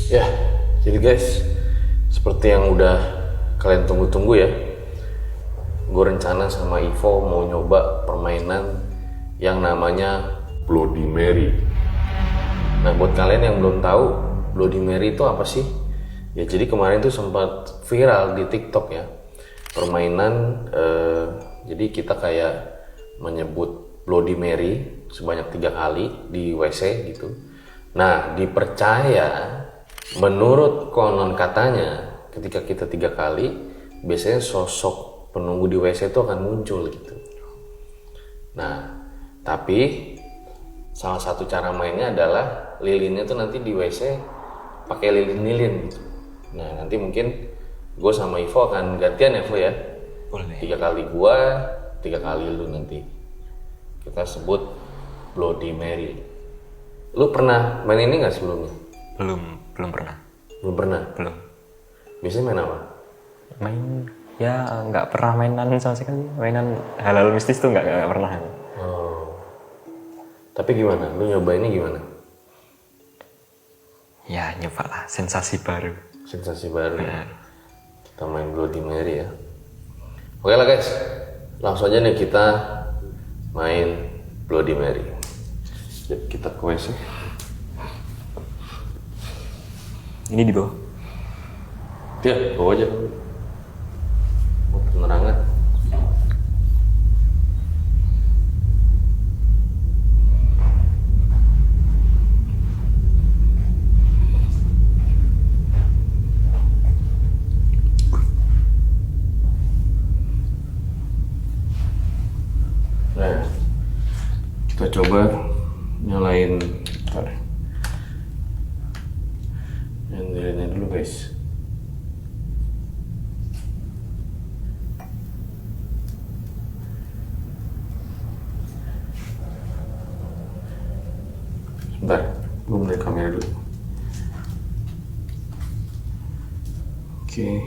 B: Ya, jadi guys, seperti yang udah kalian tunggu-tunggu ya, gue rencana sama Ivo mau nyoba permainan yang namanya Bloody Mary. Nah, buat kalian yang belum tahu, Bloody Mary itu apa sih? Ya, jadi kemarin tuh sempat viral di TikTok ya, permainan, jadi kita kayak menyebut Bloody Mary sebanyak 3 kali di WC gitu. Nah, dipercaya menurut konon katanya ketika kita 3 kali biasanya sosok penunggu di WC itu akan muncul gitu. Nah, tapi salah satu cara mainnya adalah lilinnya tuh nanti di WC pakai lilin-lilin gitu. Nah, nanti mungkin gue sama Ivo akan gantian ya, Ivo ya.
A: Boleh.
B: 3 kali gue, 3 kali lu nanti. Kita sebut Bloody Mary. Lu pernah main ini nggak sebelumnya?
A: Belum pernah.
B: Belum pernah.
A: Belum.
B: Biasanya main apa?
A: Main ya nggak pernah mainan sama sekali. Mainan halal mistis tuh nggak pernah.
B: Oh. Tapi gimana? Lu nyobainnya gimana?
A: Ya nyoba lah, sensasi baru.
B: Sensasi baru.
A: Benar.
B: Kita main Bloody Mary ya. Oke lah guys, langsung aja nih kita main Bloody Mary. Yuk, kita ke WC.
A: Ini di bawah.
B: Ya, bawa aja. Mau penerangan. Nah, kita coba nyalain. Bentar. Nyalainnya dulu guys. Bentar, gue mulai kamera dulu. Oke.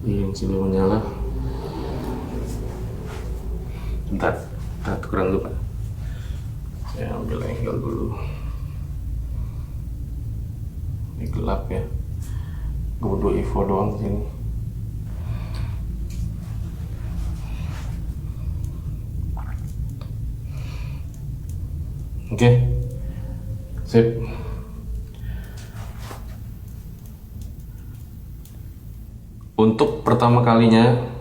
B: Lilin sudah menyala. Bentar, kita tukeran dulu Pak. Saya ambil angle dulu. Ini gelap ya. Gue berdua Ivo doang di sini. Oke. Sip. Untuk pertama kalinya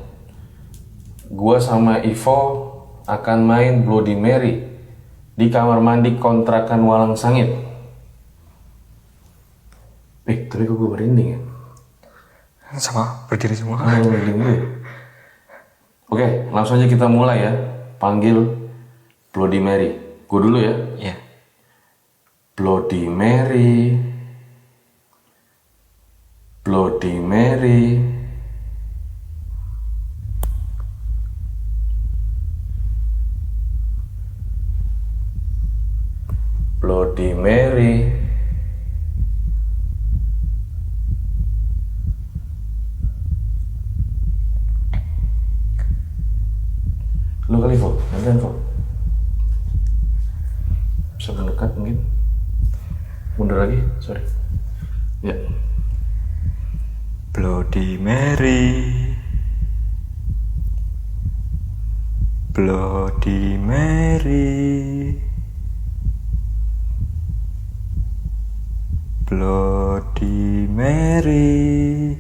B: gua sama Ivo akan main Bloody Mary di kamar mandi kontrakan Walang Sangit. Tapi kok gue merinding ya?
A: Sama berdiri semua.
B: Merinding gue. Oke, langsung aja kita mulai ya. Panggil Bloody Mary. Gue dulu ya.
A: Iya.
B: Bloody Mary. Bloody Mary. Bloody Mary. Lu kali, Fo? Gantian, Fo. Bisa mendekat mungkin. Mundur lagi, sorry. Ya.
A: Bloody Mary. Bloody Mary. Bloody Mary.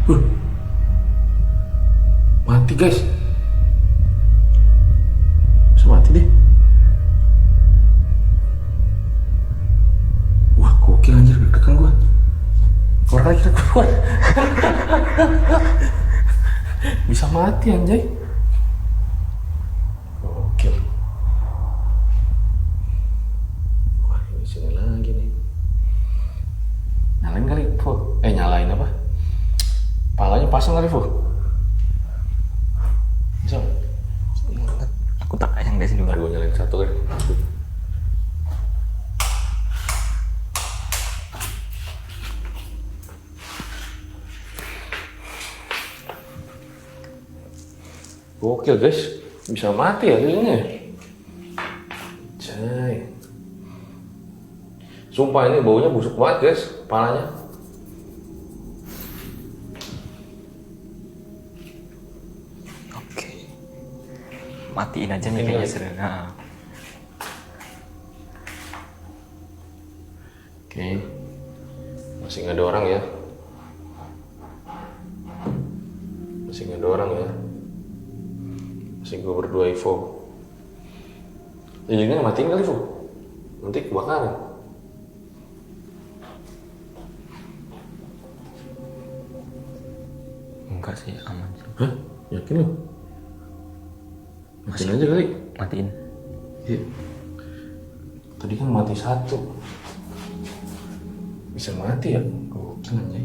B: Uh. Mati guys. Bisa mati deh. Wah, gokil anjir, deg-degan gua. Keluar lagi, keluar. Bisa mati anjay. Gokil. Wah, ini sini lagi nih. Nyalain kali, Fu. Nyalain apa? Palanya pasang kali, Fu. Bisa?
A: Aku tak yang dari sini.
B: Ntar gue nyalain satu kan. Gokil guys, bisa mati ya ini. Cai. Sumpah ini baunya busuk banget guys, palanya.
A: Oke. Matiin aja nih kayaknya seru. Nah.
B: Oke. Masih nggak ada orang ya. Masih nggak ada orang ya. Masih gue berdua Ivo. Lilinnya matiin kali, Ivo. Nanti kebakaran.
A: Enggak sih, aman.
B: Hah? Yakin lo? Matiin aja kali.
A: Matiin.
B: Iya. Tadi kan mati satu. Bisa mati ya? Gokil anjay.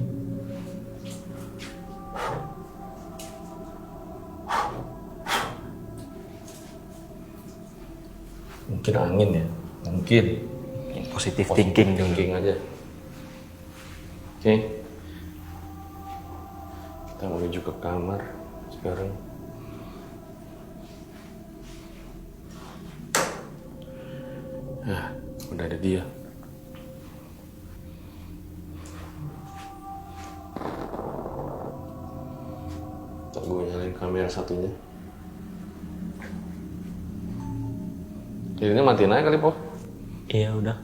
B: Mungkin angin ya? Mungkin.
A: Positive thinking dulu.
B: Thinking aja. Oke. Kita menuju ke kamar sekarang. Udah ada dia. Ntar gue nyalain kamera satunya. Lilinnya matiin aja kali, Po.
A: Iya udah.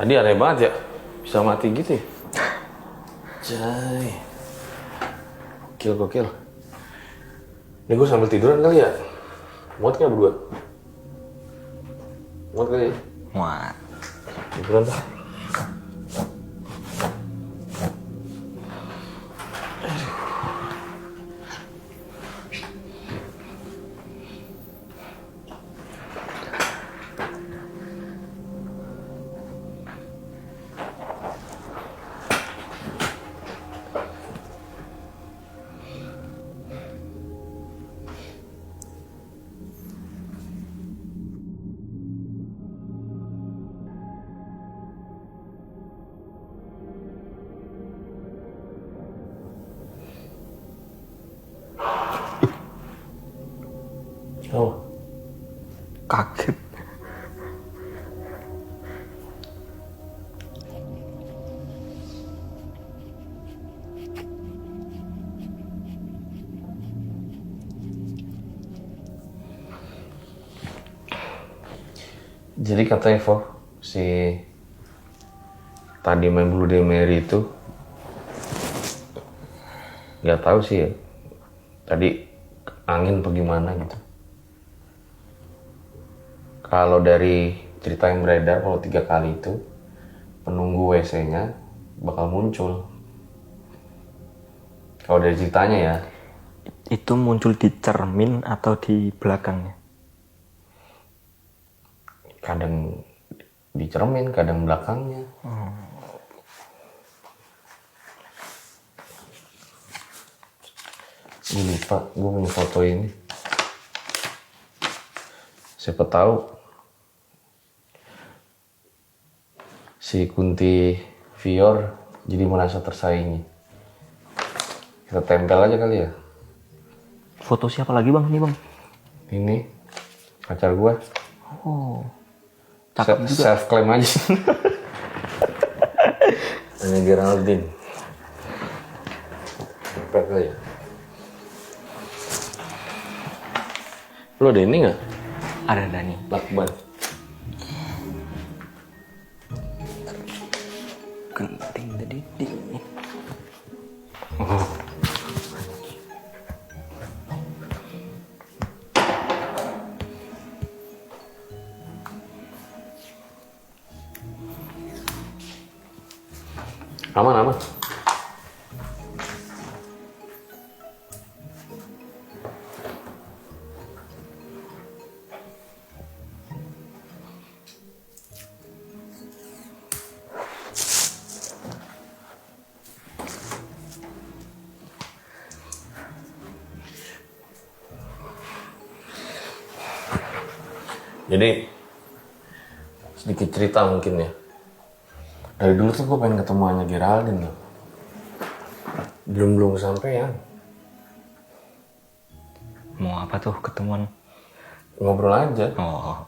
B: Tadi aneh banget ya, bisa mati gitu ya. Jai. Gokil. Ini gue sambil tiduran kali ya. Muat gak berdua? Muat kali ya?
A: Muat.
B: Tiduran tuh.
A: Kaget.
B: Jadi kata Evo, si tadi main Blue Day Mary itu nggak tahu sih ya. Tadi angin apa gimana gitu. Kalau dari cerita yang beredar, kalau 3 kali itu penunggu WC-nya bakal muncul. Kalau dari ceritanya ya,
A: Itu muncul di cermin atau di belakangnya?
B: kadang di cermin, kadang belakangnya. Gue lupa, gue punya foto ini. Siapa tahu si Kunti Vior jadi merasa tersaingi. Kita tempel aja kali ya.
A: Foto siapa lagi bang? Ini bang.
B: Ini pacar gue.
A: Oh, cakep juga.
B: Self claim aja. Hanya Geraldine. Tempel kali ya. Lo ada ini nggak?
A: Ada nih.
B: Lakban.
A: Genting tadi.
B: Aman, aman. Jadi sedikit cerita mungkin ya. Dari dulu tuh gue pengen ketemu Anya Geraldine loh. Belum kesampean.
A: Mau apa tuh ketemuan?
B: Ngobrol aja.
A: Oh,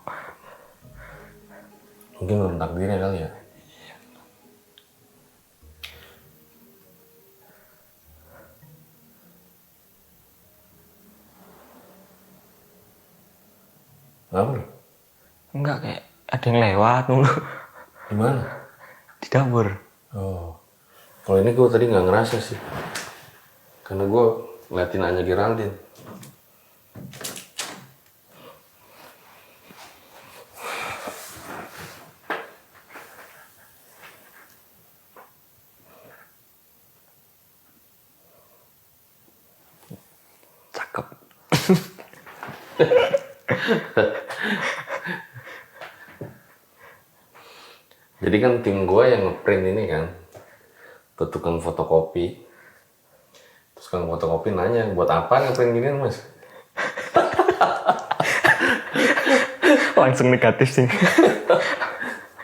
B: Mungkin belum takdirnya kali ya. Apa lu?
A: enggak, kayak ada yang lewat dulu
B: Di mana?
A: di dapur.
B: Oh. Kalau ini gue tadi nggak ngerasa sih. Karena gue ngeliatin Anya Geraldine.
A: Cakep.
B: Jadi kan tim gue yang ngeprint ini kan, tuh tukang fotokopi. Terus tukang fotokopi nanya, buat apa ngeprint ginian mas?
A: Langsung negatif sih.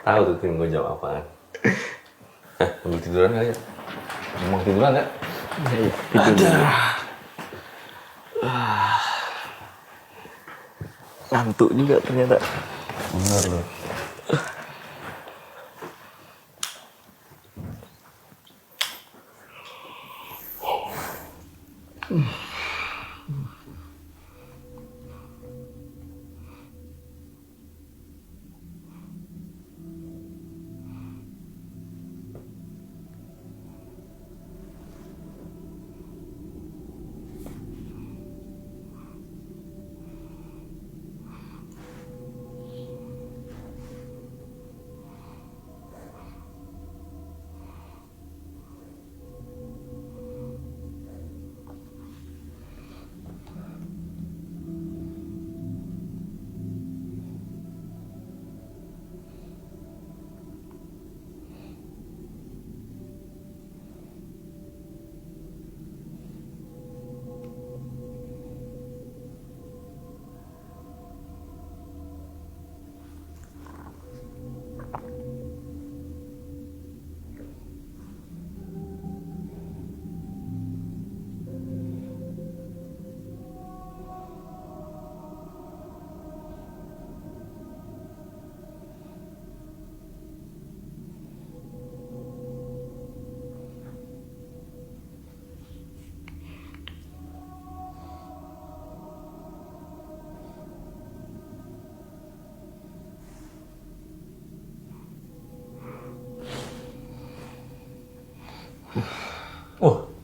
B: Tahu tuh tim gue jawab apaan. Ambil tiduran kali ya? Mau tiduran nggak?
A: Ngantuk juga ternyata.
B: Bener loh.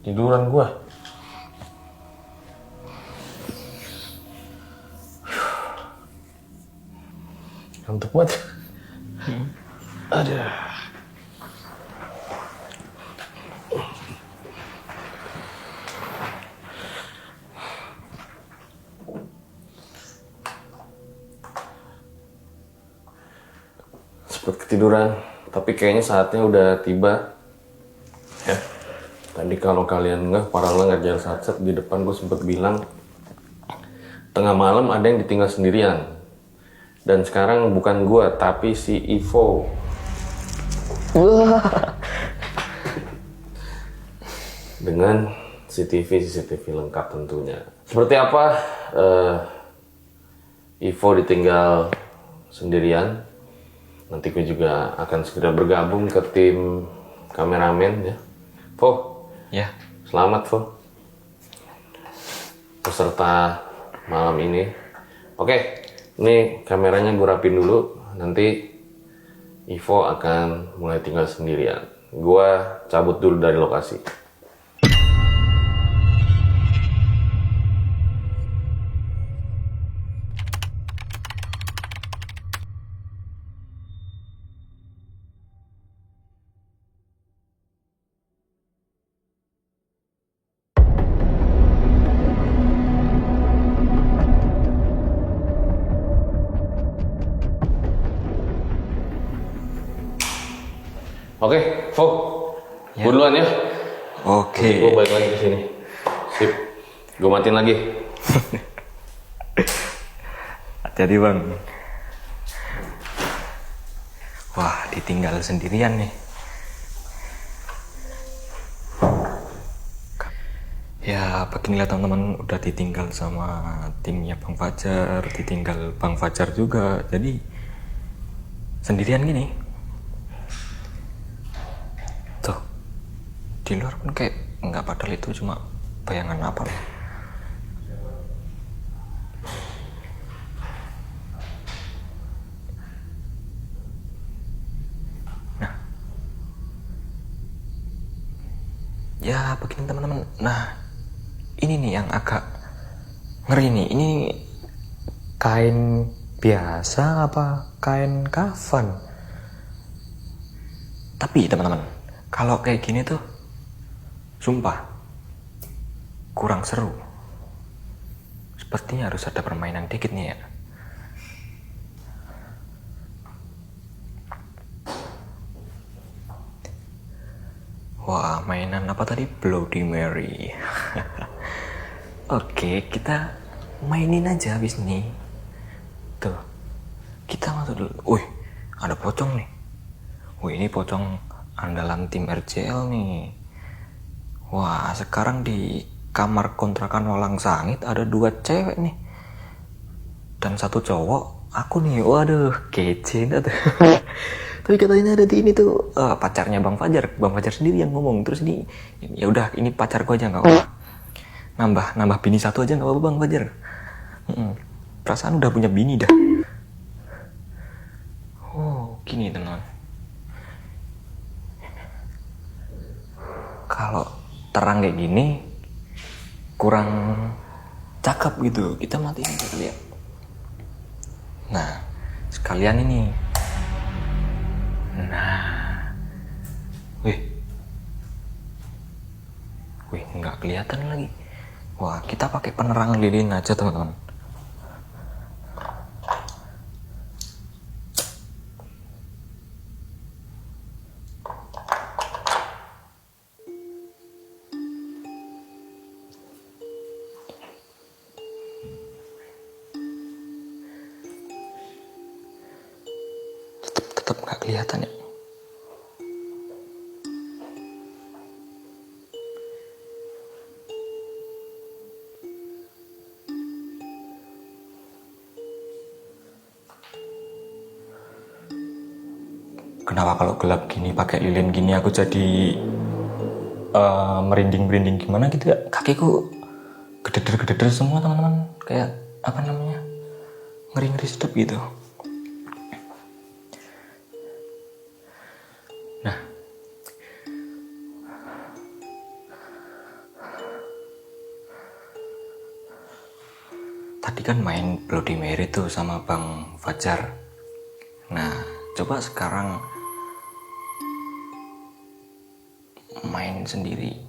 B: Tiduran gua. Ngantuk banget. Aduh. Sempet ketiduran, tapi kayaknya saatnya udah tiba. Ya. Tadi kalau kalian Paralel ngerjain satset di depan gue sempet bilang tengah malam ada yang ditinggal sendirian. Dan sekarang bukan gue, tapi si Ivo. Dengan CCTV lengkap tentunya. Seperti apa Ivo ditinggal sendirian. Nanti gue juga akan segera bergabung ke tim kameramen ya. Vo,
A: Ya.
B: selamat Vo. Peserta malam ini. Oke, ini kameranya gue rapin dulu. Nanti Ivo akan mulai tinggal sendirian. Gue cabut dulu dari lokasi. Oke, Vo, gue duluan ya.
A: Oke.
B: Gue balik lagi ke sini. Sip, gue matiin lagi.
A: Hati-hati bang. Wah, ditinggal sendirian nih. Ya, beginilah teman-teman, udah ditinggal sama timnya Bang Fajar, ditinggal Bang Fajar juga. Jadi sendirian gini. Tuh, di luar pun kayak nggak, padahal itu cuma bayangan apa loh. Nah, ya begini teman-teman. Nah, ini nih yang agak ngeri nih. Ini kain biasa apa kain kafan? Tapi teman-teman, kalau kayak gini tuh sumpah kurang seru. Sepertinya harus ada permainan dikit nih ya. Wah, mainan apa tadi? Bloody Mary. Oke, kita mainin aja habis nih. Tuh, kita masuk dulu. Wih, ada pocong nih. Wih, ini pocong andalan tim RCL nih. Wah, sekarang di kamar kontrakan Walang Sangit ada 2 cewek nih. Dan 1 cowok, aku nih. Waduh, kece dah tuh. Tapi katanya ada di ini tuh pacarnya Bang Fajar. Bang Fajar sendiri yang ngomong. Terus ini, ya udah, ini pacarku aja nggak apa-apa. Nambah bini 1 aja nggak apa-apa Bang Fajar. Perasaan udah punya bini dah. Oh, gini teman. Kalau terang kayak gini kurang cakep gitu. Kita matiin aja kali ya. Nah, sekalian ini. Nah, wih, nggak kelihatan lagi. Wah, kita pakai penerangan lilin aja teman-teman. Tetap nggak kelihatan ya. Kenapa kalau gelap gini pakai lilin gini aku jadi merinding gimana gitu ya. Kakiku gededer semua teman-teman. Kayak apa namanya, ngeri sedap gitu. Nah, kan main Bloody Mary tuh sama Bang Fajar. Nah, coba sekarang main sendiri.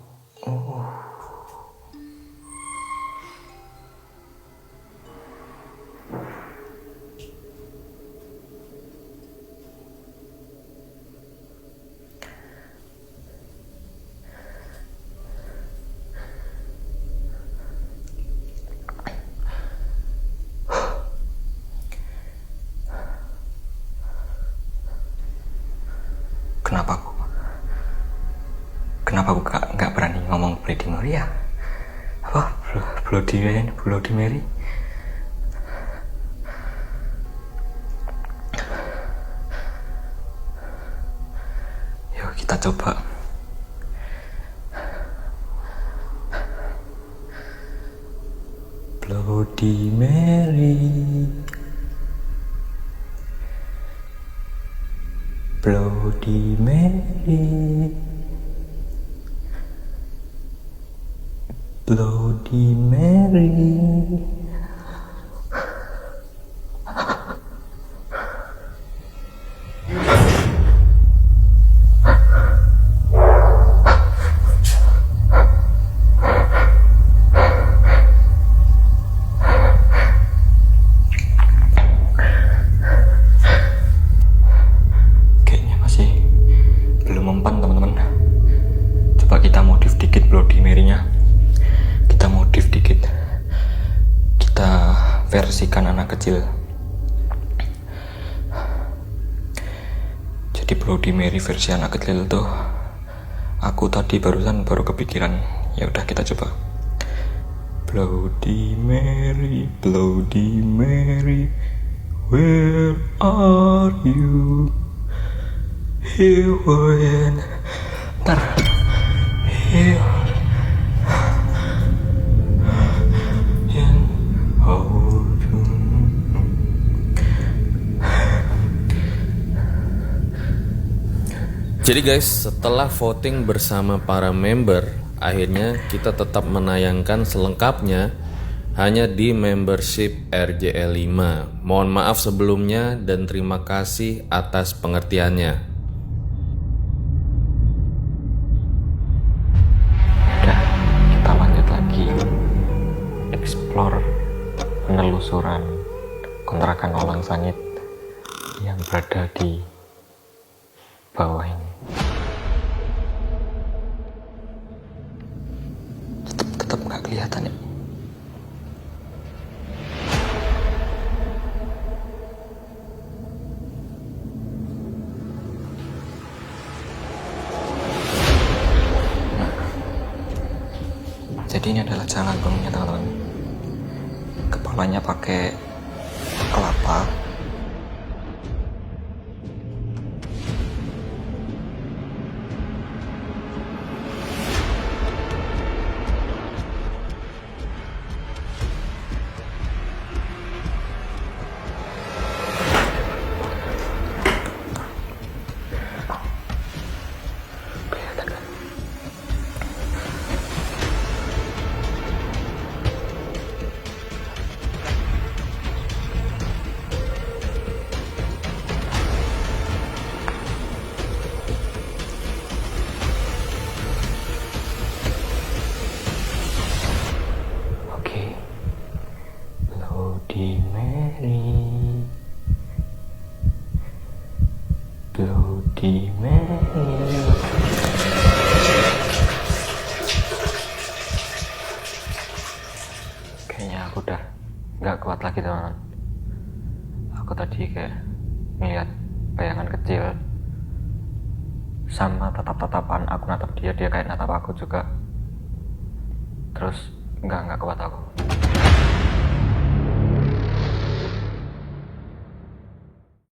A: Kenapa aku nggak berani ngomong Bloody Mary ya? Apa? Bloody Mary? Yuk kita coba. Bloody Mary, Bloody Mary, Bloody Mary. Kayaknya masih belum mempan, teman-teman. Coba kita modif dikit Bloody Mary-nya. Kita modif dikit, kita versikan anak kecil. Jadi Bloody Mary versi anak kecil tuh aku tadi baru kepikiran. Ya udah kita coba. Bloody Mary, Bloody Mary, where are you? Here I am. Ntar here.
B: Jadi guys, setelah voting bersama para member, akhirnya kita tetap menayangkan selengkapnya hanya di membership RJL 5. Mohon maaf sebelumnya dan terima kasih atas pengertiannya.
A: Udah, kita lanjut lagi explore penelusuran kontrakan Walang Sangit yang berada di bawah ini. Tetap nggak kelihatan ya. Jadi ini adalah jalan bangunnya, teman-teman. Kepalanya pakai kelapa. Bloody Mary, Bloody Mary. Kayaknya aku udah nggak kuat lagi, teman-teman. Aku tadi kayak ngeliat bayangan kecil, sama tatap-tatapan aku natap dia, dia kayak natap aku juga. Terus nggak kuat aku.